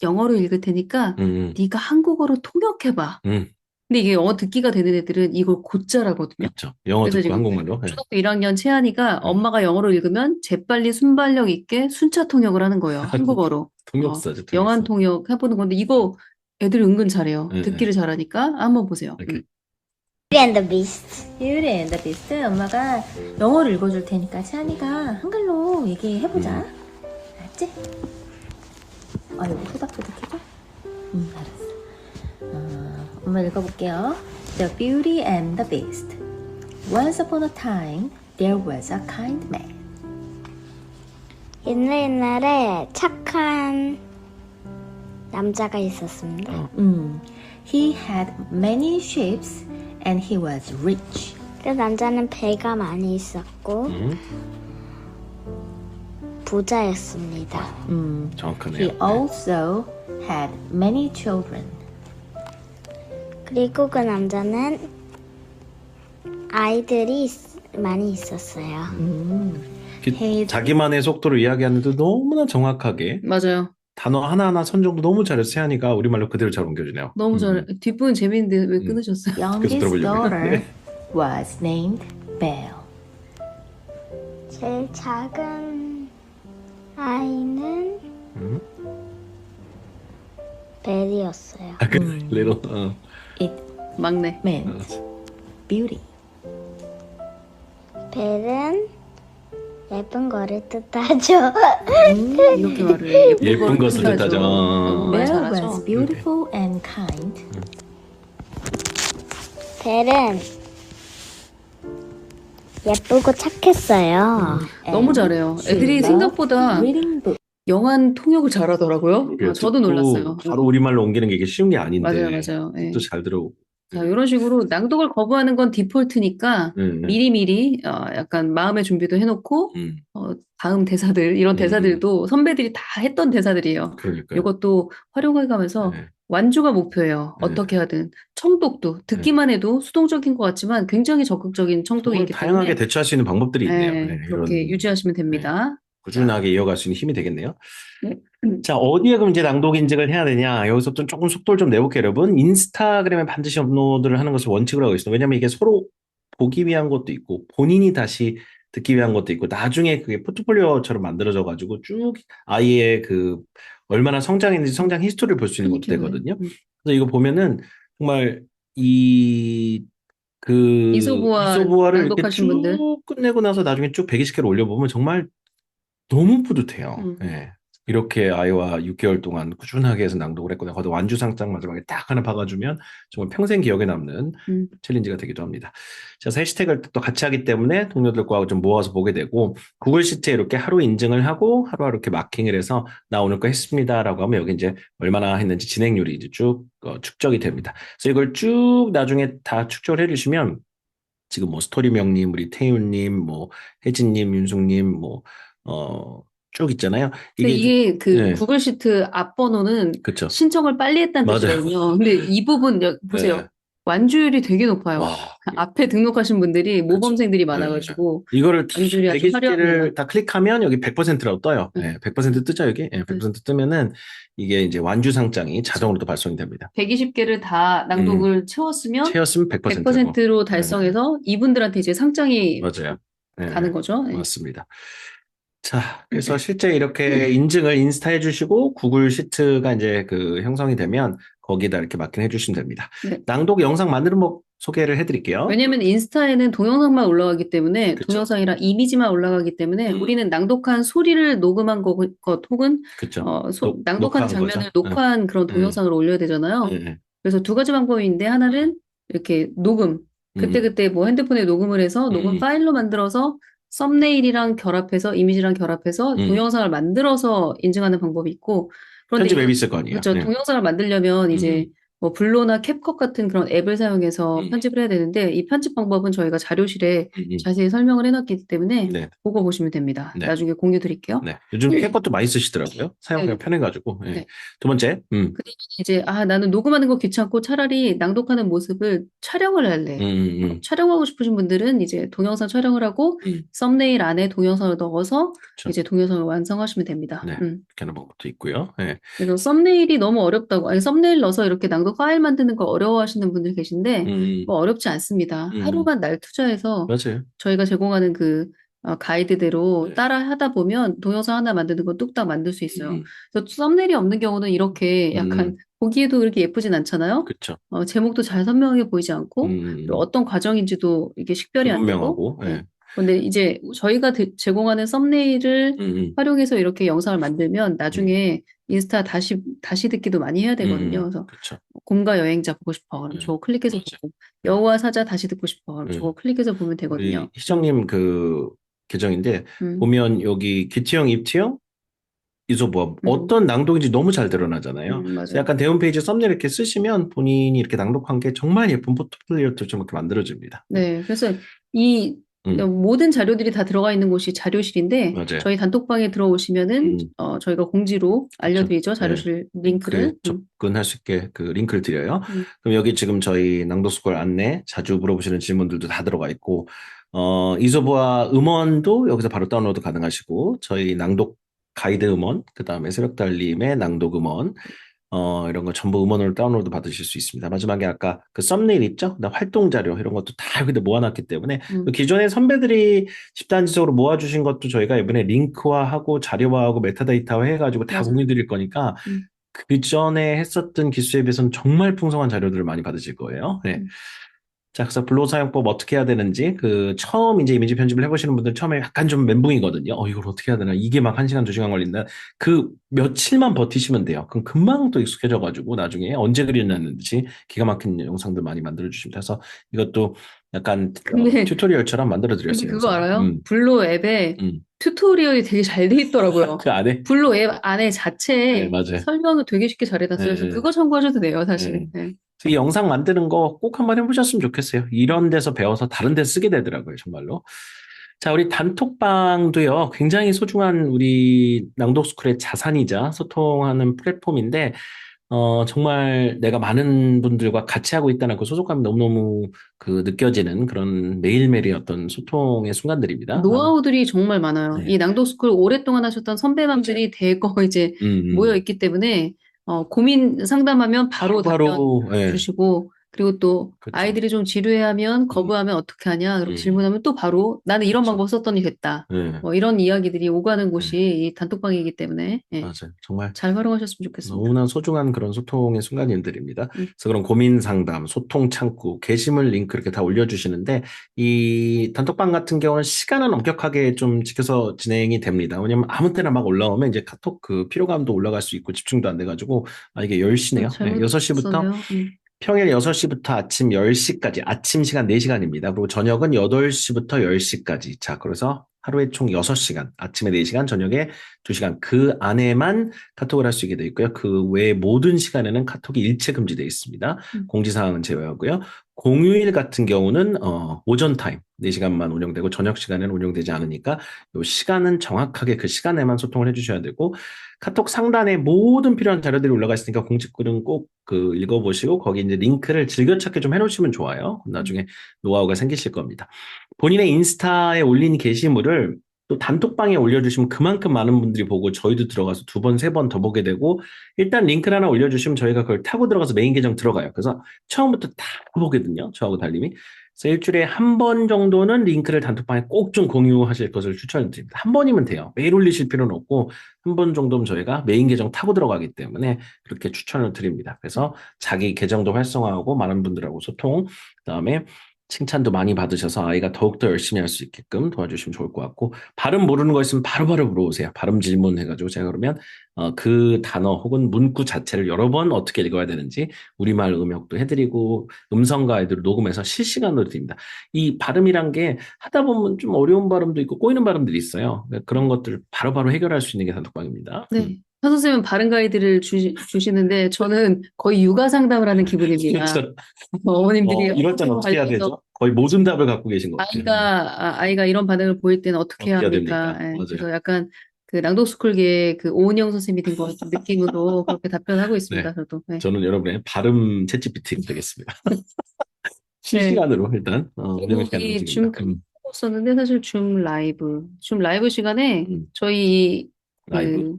영어로 읽을 테니까 네가 한국어로 통역해봐. 근데 이게 영어 듣기가 되는 애들은 이걸 곧잘 하거든요. 그렇죠. 영어 그래서 듣고 지금 한국말로. 네. 초등학교 1학년 채연이가 엄마가 영어로 읽으면 재빨리 순발력 있게 순차 통역을 하는 거예요. 한국어로. 통역사죠. 영한 통역 해보는 건데 이거 애들 은근 잘해요. 네, 듣기를 잘하니까 한번 보세요. 이렇게. Beauty and the Beast. 뷰티 앤 더 비스트 엄마가 영어로 읽어줄 테니까 채안이가 한글로 얘기해보자. 알았지? 여기 토닥토닥 해줘? 알았어. 엄마 읽어볼게요. The Beauty and the Beast. Once upon a time, there was a kind man. 옛날에 착한 남자가 있었습니다. He had many sheep and he was rich. 그 남자는 배가 많이 있었고 부자였습니다. 정확하네요. He also had many children. 그리고 그 남자는 아이들이 많이 있었어요. 자기만의 속도로 이야기하는데 너무나 정확하게 맞아요. 단어 하나하나 선정도 너무 잘해서 세안이가 우리말로 그대로 잘 옮겨주네요. 너무 잘해. 뒷부분 재밌는데 왜 끊으셨어요? Youngest 들어보려고요. daughter was named Belle. 제일 작은 아이는 벨이었어요. 레로. It 막내. meant beauty. 벨은 예쁜 거를 뜻하죠. 이렇게 말을 예쁜 것을 뜻하죠. 말 Belle 잘하죠. was beautiful and kind. 벨은 예쁘고 착했어요. 너무 잘해요. 애들이 She loved 생각보다 reading books. 영한 통역을 잘하더라고요. 저도 놀랐어요. 바로 우리말로 옮기는 게 이게 쉬운 게 아닌데. 맞아요, 맞아요. 예. 또 잘 들어오고. 자, 이런 식으로 낭독을 거부하는 건 디폴트니까 네. 미리미리 약간 마음의 준비도 해놓고 음, 다음 대사들 이런 대사들도 선배들이 다 했던 대사들이에요. 그러니까요. 이것도 활용해가면서 네. 완주가 목표예요. 네. 어떻게 하든 청독도 듣기만 해도 수동적인 것 같지만 굉장히 적극적인 정말 청독이기 다양하게 때문에 대처할 수 있는 방법들이 있네요. 네, 네, 그렇게 이런 유지하시면 됩니다. 꾸준하게 이어갈 수 있는 힘이 되겠네요. 네. 자, 어디에 그럼 이제 낭독 인증을 해야 되냐? 여기서 좀 조금 속도를 좀 내볼게요, 여러분. 인스타그램에 반드시 업로드를 하는 것을 원칙으로 하고 있습니다. 왜냐면 이게 서로 보기 위한 것도 있고, 본인이 다시 듣기 위한 것도 있고, 나중에 그게 포트폴리오처럼 만들어져가지고 쭉 아이의 그 얼마나 성장했는지 성장 히스토리를 볼 수 있는 것도 그러니까요. 되거든요. 그래서 이거 보면은 정말 이 이소부와 이렇게 낭독하신 분들. 쭉 끝내고 나서 나중에 쭉 120개를 올려보면 정말 너무 뿌듯해요. 예. 이렇게 아이와 6개월 동안 꾸준하게 해서 낭독을 했거나 거기다 완주상장 마지막에 딱 하나 박아주면 정말 평생 기억에 남는 챌린지가 되기도 합니다. 자, 해시태그를 또 같이 하기 때문에 동료들과 좀 모아서 보게 되고 구글 시트에 이렇게 하루 인증을 하고 하루하루 이렇게 마킹을 해서 나 오늘 거 했습니다라고 하면 여기 이제 얼마나 했는지 진행률이 이제 쭉 축적이 됩니다. 그래서 이걸 쭉 나중에 다 축적을 해주시면 지금 뭐 스토리명님, 우리 태윤님, 뭐 혜진님, 윤숙님, 쭉 있잖아요. 근데 이게 그 네. 구글 시트 앞 번호는 그쵸. 신청을 빨리 했다는 맞아요. 뜻이거든요. 근데 이 부분 보세요. 네. 완주율이 되게 높아요. 와, 앞에 등록하신 분들이 모범생들이 많아가지고 이거를 완주율이 아주 120개를 화려합니다. 다 클릭하면 여기 100%라고 떠요. 네. 네, 100% 뜨죠, 여기? 네, 100% 뜨면은 이게 이제 완주 상장이 자동으로 또 발송이 됩니다. 120개를 다 낭독을 채웠으면 채웠으면 100%고. 100%로 달성해서 이분들한테 이제 상장이 맞아요. 네, 가는 거죠. 네. 맞습니다. 자, 그래서 실제 이렇게 인증을 인스타 해주시고 구글 시트가 이제 그 형성이 되면 거기다 이렇게 마킹 해주시면 됩니다. 네. 낭독 영상 만드는 법 소개를 해드릴게요. 왜냐면 인스타에는 동영상만 올라가기 때문에 그쵸. 동영상이랑 이미지만 올라가기 때문에 우리는 낭독한 소리를 녹음한 것 혹은 그쵸. 낭독한 녹화한 장면을 거죠. 녹화한 그런 동영상을 올려야 되잖아요. 네. 그래서 두 가지 방법이 있는데 하나는 이렇게 녹음 그때그때 뭐 핸드폰에 녹음을 해서 녹음 파일로 만들어서 썸네일이랑 결합해서 이미지랑 결합해서 동영상을 만들어서 인증하는 방법이 있고 그런데 편집 앱이 있을 거 아니에요. 그렇죠. 네. 동영상을 만들려면 이제 뭐 블로나 캡컷 같은 그런 앱을 사용해서 편집을 해야 되는데 이 편집 방법은 저희가 자료실에 자세히 설명을 해놨기 때문에 네. 보고 보시면 됩니다. 네. 나중에 공유 드릴게요. 네. 요즘 캡컷도 많이 쓰시더라고요. 사용하기가 네. 편해가지고. 네. 네. 두 번째, 근데 이제 나는 녹음하는 거 귀찮고 차라리 낭독하는 모습을 촬영을 할래. 촬영하고 싶으신 분들은 이제 동영상 촬영을 하고 썸네일 안에 동영상을 넣어서 그렇죠. 이제 동영상을 완성하시면 됩니다. 네. 이렇게 하는 방법도 있고요. 네. 그래서 썸네일이 너무 어렵다고, 아니 썸네일 넣어서 이렇게 낭독 파일 만드는 거 어려워하시는 분들 계신데 뭐 어렵지 않습니다. 하루만 날 투자해서 맞아요. 저희가 제공하는 그 가이드대로 네. 따라 하다 보면 동영상 하나 만드는 거 뚝딱 만들 수 있어요. 그래서 썸네일이 없는 경우는 이렇게 약간 보기에도 그렇게 예쁘진 않잖아요. 그렇죠. 제목도 잘 선명하게 보이지 않고 그리고 어떤 과정인지도 이게 식별이 안 되고. 분명하고. 네. 근데 이제 저희가 제공하는 썸네일을 활용해서 이렇게 영상을 만들면 나중에 인스타 다시 듣기도 많이 해야 되거든요. 그래서 그렇죠. 곰과 여행자 보고 싶어. 그럼 저거 클릭해서 보고. 여우와 사자 다시 듣고 싶어. 그럼 저거 클릭해서 보면 우리 되거든요. 희정님 그 계정인데 보면 여기 귀티형, 입티형, 이소부와 어떤 낭독인지 너무 잘 드러나잖아요. 그래서 맞아요. 약간 대홈페이지 썸네일 이렇게 쓰시면 본인이 이렇게 낭독한 게 정말 예쁜 포트폴리오도 좀 이렇게 만들어집니다. 네, 그래서 이 모든 자료들이 다 들어가 있는 곳이 자료실인데 맞아요. 저희 단톡방에 들어오시면은 저희가 공지로 알려드리죠. 자료실 링크를. 접근할 수 있게 그 링크를 드려요. 그럼 여기 지금 저희 낭독스쿨 안내 자주 물어보시는 질문들도 다 들어가 있고 이소부와 음원도 여기서 바로 다운로드 가능하시고 저희 낭독 가이드 음원, 그 다음에 새벽달님의 낭독 음원, 이런 거 전부 음원으로 다운로드 받으실 수 있습니다. 마지막에 아까 그 썸네일 있죠? 그다음 활동 자료 이런 것도 다 여기다 모아놨기 때문에 기존에 선배들이 집단지적으로 모아주신 것도 저희가 이번에 링크화하고 자료화하고 메타데이터화 해가지고 다 공유드릴 거니까 그 전에 했었던 기수에 비해서는 정말 풍성한 자료들을 많이 받으실 거예요. 네. 자, 그래서 블로그 사용법 어떻게 해야 되는지, 처음 이제 이미지 편집을 해보시는 분들 처음에 약간 좀 멘붕이거든요. 이걸 어떻게 해야 되나. 이게 막 1시간, 2시간 걸린다. 그 며칠만 버티시면 돼요. 그럼 금방 또 익숙해져가지고 나중에 언제 그리냐는지 기가 막힌 영상들 많이 만들어주시면 돼서 이것도 약간 근데 튜토리얼처럼 만들어드렸어요. 근데 그거 영상을. 알아요? 블로 앱에 음. 튜토리얼이 되게 잘 돼 있더라고요. 그 안에? 블로 앱 안에 네, 자체에 맞아요. 설명을 되게 쉽게 잘해놨어요. 그래서 네, 그거 참고하셔도 돼요, 사실. 네. 네. 이 영상 만드는 거 꼭 한번 해보셨으면 좋겠어요. 이런 데서 배워서 다른 데 쓰게 되더라고요, 정말로. 자, 우리 단톡방도요, 굉장히 소중한 우리 낭독스쿨의 자산이자 소통하는 플랫폼인데, 정말 내가 많은 분들과 같이 하고 있다는 그 소속감이 너무너무 느껴지는 그런 매일매일의 어떤 소통의 순간들입니다. 노하우들이 정말 많아요. 네. 이 낭독스쿨 오랫동안 하셨던 선배님들이 대거 이제 모여 있기 때문에 고민 상담하면 바로 답변 예. 주시고, 그리고 또 그쵸. 아이들이 좀 지루해하면 거부하면 어떻게 하냐 그렇게 질문하면 또 바로 나는 이런 그쵸. 방법 썼더니 됐다. 네. 뭐 이런 이야기들이 오가는 곳이 이 단톡방이기 때문에 맞아요. 정말 잘 활용하셨으면 좋겠습니다. 너무나 소중한 그런 소통의 순간들입니다. 그래서 그런 고민 상담, 소통 창구, 게시물 링크 이렇게 다 올려주시는데 이 단톡방 같은 경우는 시간은 엄격하게 좀 지켜서 진행이 됩니다. 왜냐면 아무 때나 막 올라오면 이제 카톡 피로감도 올라갈 수 있고 집중도 안 돼가지고 이게 10시네요. 잘못 6시부터 썼네요. 평일 6시부터 아침 10시까지, 아침 시간 4시간입니다. 그리고 저녁은 8시부터 10시까지. 자, 그래서 하루에 총 6시간, 아침에 4시간, 저녁에 2시간. 그 안에만 카톡을 할 수 있게 되어 있고요. 그 외 모든 시간에는 카톡이 일체 금지되어 있습니다. 공지사항은 제외하고요. 공휴일 같은 경우는 오전 타임 4시간만 운영되고 저녁 시간에는 운영되지 않으니까 이 시간은 정확하게 그 시간에만 소통을 해주셔야 되고 카톡 상단에 모든 필요한 자료들이 올라가 있으니까 공지글은 꼭 읽어보시고 거기 이제 링크를 즐겨찾기 좀 해놓으시면 좋아요. 나중에 노하우가 생기실 겁니다. 본인의 인스타에 올린 게시물을 또 단톡방에 올려주시면 그만큼 많은 분들이 보고 저희도 들어가서 2번, 3번 더 보게 되고 일단 링크를 하나 올려주시면 저희가 그걸 타고 들어가서 메인 계정 들어가요. 그래서 처음부터 다 보거든요. 저하고 달님이. 그래서 일주일에 한 번 정도는 링크를 단톡방에 꼭 좀 공유하실 것을 추천드립니다. 한 번이면 돼요. 매일 올리실 필요는 없고 한 번 정도면 저희가 메인 계정 타고 들어가기 때문에 그렇게 추천을 드립니다. 그래서 자기 계정도 활성화하고 많은 분들하고 소통, 그다음에 칭찬도 많이 받으셔서 아이가 더욱더 열심히 할 수 있게끔 도와주시면 좋을 것 같고 발음 모르는 거 있으면 바로바로 물어보세요. 발음 질문 해가지고 제가 그러면 그 단어 혹은 문구 자체를 여러 번 어떻게 읽어야 되는지 우리말 음역도 해드리고 음성과 아이들을 녹음해서 실시간으로 드립니다. 이 발음이란 게 하다 보면 좀 어려운 발음도 있고 꼬이는 발음들이 있어요. 그런 것들을 바로바로 해결할 수 있는 게 단톡방입니다. 네. 현 선생님은 바른 가이드를 주시는데 저는 거의 육아 상담을 하는 기분입니다. 어머님들이 이럴 땐 어떻게 해야 되죠? 거의 모든 답을 갖고 계신 것 같아요. 아이가 이런 반응을 보일 때는 어떻게 해야 합니까? 됩니까? 맞아요. 그래서 약간 낭독스쿨계의 오은영 선생님이 된 것 같은 느낌으로 그렇게 답변하고 있습니다. 네. 저도. 네. 저는 여러분의 발음 챗GPT가 되겠습니다. 실시간으로 일단 운영을 하는 이 중입니다. 썼는데 사실 줌 라이브 시간에 저희 라이브.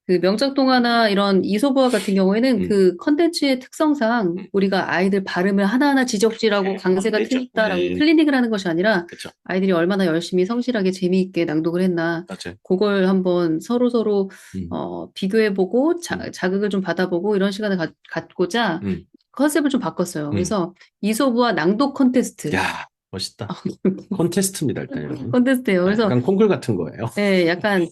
그 명작동화나 이런 이솝우화 같은 경우에는 그 컨텐츠의 특성상 우리가 아이들 발음을 하나하나 지적질하고 강세가 틀렸다라고 클리닉을 하는 것이 아니라 그쵸. 아이들이 얼마나 열심히 성실하게 재미있게 낭독을 했나 맞아요. 그걸 한번 서로 비교해보고 자극을 좀 받아보고 이런 시간을 갖고자 컨셉을 좀 바꿨어요. 그래서 이솝우화 낭독 콘테스트. 야, 멋있다. 콘테스트입니다, 일단 여러분. 콘테스트예요. 그래서 약간 콩쿨 같은 거예요. 네, 약간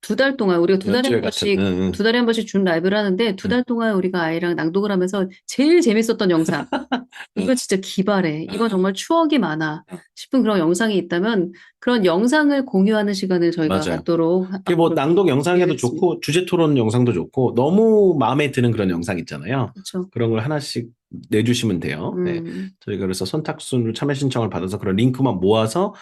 2달 동안 우리가 두 달에 한 번씩 줌 라이브를 하는데 2달 동안 우리가 아이랑 낭독을 하면서 제일 재밌었던 영상. 이거 진짜 기발해. 이건 정말 추억이 많아. 싶은 그런 영상이 있다면 그런 영상을 공유하는 시간을 저희가 갖도록. 이게 뭐 낭독 영상에도 좋고 주제 토론 영상도 좋고 너무 마음에 드는 그런 영상 있잖아요. 그렇죠. 그런 걸 하나씩 내주시면 돼요. 네. 저희가 그래서 선착순으로 참여 신청을 받아서 그런 링크만 모아서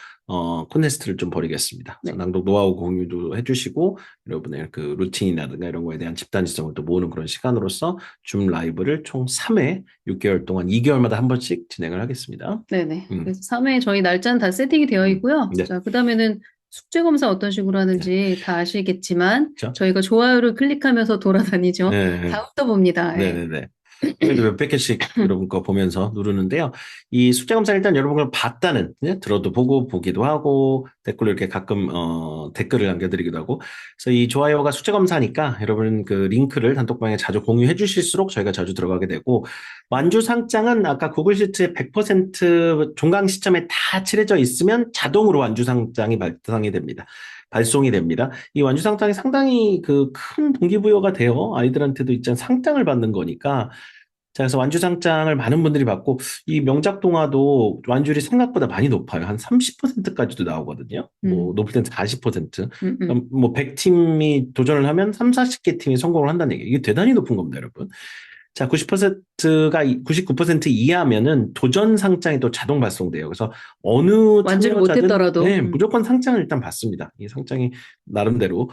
콘테스트를 좀 벌이겠습니다. 네. 낭독 노하우 공유도 해주시고 여러분의 그 루틴이라든가 이런 거에 대한 집단 지성을 또 모으는 그런 시간으로서 줌 라이브를 총 3회 6개월 동안 2개월마다 한 번씩 진행을 하겠습니다. 네네. 그래서 3회 저희 날짜는 다 세팅이 되어 있고요. 네. 자, 그다음에는 숙제 검사 어떤 식으로 하는지 다 아시겠지만 그렇죠? 저희가 좋아요를 클릭하면서 돌아다니죠. 네. 다 훑어봅니다. 예. 네네네. 그래도 몇백 개씩 여러분 거 보면서 누르는데요. 이 숙제 검사 일단 여러분 걸 봤다는, 들어도 보고 보기도 하고 댓글로 이렇게 가끔 댓글을 남겨드리기도 하고. 그래서 이 좋아요가 숙제 검사니까 여러분 그 링크를 단톡방에 자주 공유해 주실수록 저희가 자주 들어가게 되고, 완주 상장은 아까 구글 시트에 100% 종강 시점에 다 칠해져 있으면 자동으로 완주 상장이 발송이 됩니다. 이 완주 상장이 상당히 그 큰 동기부여가 돼요. 아이들한테도 있잖아 상장을 받는 거니까. 자, 그래서 완주 상장을 많은 분들이 받고, 이 명작 동화도 완주율이 생각보다 많이 높아요. 한 30%까지도 나오거든요. 뭐 높을 때는 40%. 뭐 100팀이 도전을 하면 3, 40개 팀이 성공을 한다는 얘기예요. 이게 대단히 높은 겁니다, 여러분. 자, 90%가 99% 이하면은 도전 상장이 또 자동 발송돼요. 그래서 어느 완주를 참여자든 못했더라도. 무조건 상장을 일단 받습니다. 이 상장이 나름대로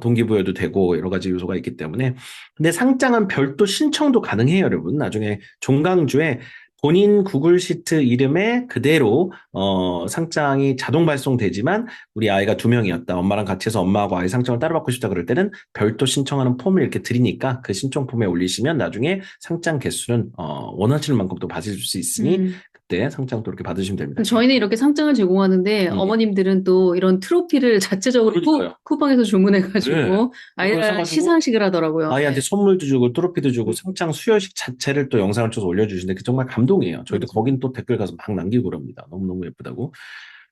동기부여도 되고 여러 가지 요소가 있기 때문에. 근데 상장은 별도 신청도 가능해요, 여러분. 나중에 종강주에 본인 구글 시트 이름에 그대로 상장이 자동 발송되지만, 우리 아이가 2명이었다. 엄마랑 같이 해서 엄마하고 아이 상장을 따로 받고 싶다 그럴 때는 별도 신청하는 폼을 이렇게 드리니까 그 신청 폼에 올리시면 나중에 상장 개수는 원하시는 만큼 또 받으실 수 있으니 그때 상장도 이렇게 받으시면 됩니다. 저희는 이렇게 상장을 제공하는데 어머님들은 또 이런 트로피를 자체적으로 그러니까요. 쿠팡에서 주문해가지고 네. 그걸 아이들 사가지고 시상식을 하더라고요. 아이한테 선물도 주고 트로피도 주고 상장 수여식 자체를 또 영상을 찍어서 올려주시는데 그 정말 감동이에요. 저희도 거긴 또 댓글 가서 막 남기고 그럽니다. 너무너무 예쁘다고.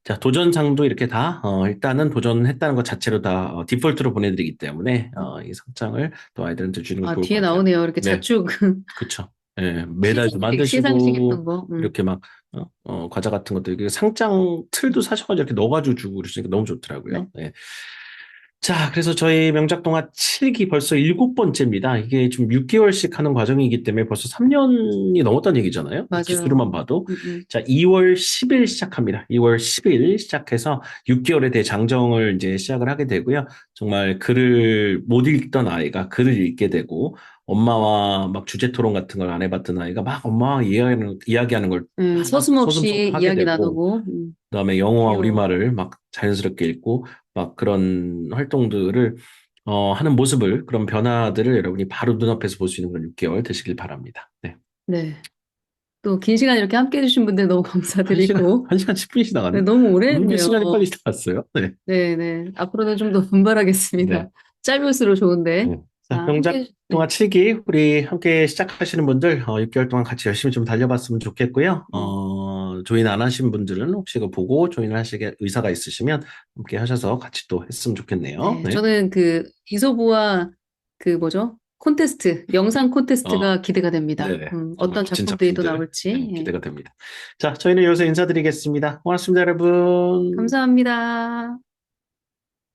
자, 도전상도 이렇게 다 일단은 도전했다는 것 자체로 다 디폴트로 보내드리기 때문에 이 상장을 또 아이들한테 주는 거 좋을 것 뒤에 같아요. 나오네요. 이렇게 네. 자축 그렇죠. 예, 메달도 시상식 했던 만드시고 거. 이렇게 막 과자 같은 것도 이렇게 상장 틀도 사셔가지고 이렇게 넣어가지고 주고 그러시니까 너무 좋더라고요. 예. 자, 그래서 저희 명작 동화 7기 벌써 7번째입니다. 이게 지금 6개월씩 하는 과정이기 때문에 벌써 3년이 넘었다는 얘기잖아요. 맞아요. 기수로만 봐도. 자, 2월 10일 시작합니다. 2월 10일 시작해서 6개월에 대해 장정을 이제 시작을 하게 되고요. 정말 글을 못 읽던 아이가 글을 읽게 되고, 엄마와 막 주제 토론 같은 걸 안 해봤던 아이가 막 엄마와 이야기하는 걸 서슴없이 하게 이야기 되고, 나누고. 그다음에 영어와 귀여워. 우리말을 막 자연스럽게 읽고 막 그런 활동들을 하는 모습을, 그런 변화들을 여러분이 바로 눈앞에서 볼 수 있는 그런 6개월 되시길 바랍니다. 네. 네. 또 긴 시간 이렇게 함께 해주신 분들 너무 감사드리고. 1시간 10분이 지나갔네. 네, 너무 오래 했네요. 시간이 빨리 지나갔어요. 네. 네. 앞으로는 좀 더 분발하겠습니다. 네. 짧을수록 좋은데. 네. 자, 명작 동화 7기 우리 함께 시작하시는 분들 6개월 동안 같이 열심히 좀 달려봤으면 좋겠고요. 조인 안 하신 분들은 혹시 그거 보고 조인을 하시게 의사가 있으시면 함께 하셔서 같이 또 했으면 좋겠네요. 네. 저는 그 이소부와 그 뭐죠? 콘테스트, 영상 콘테스트가 기대가 됩니다. 네네. 어떤 멋진 작품들이 또 작품들, 나올지. 기대가 됩니다. 자, 저희는 여기서 인사드리겠습니다. 고맙습니다, 여러분. 감사합니다.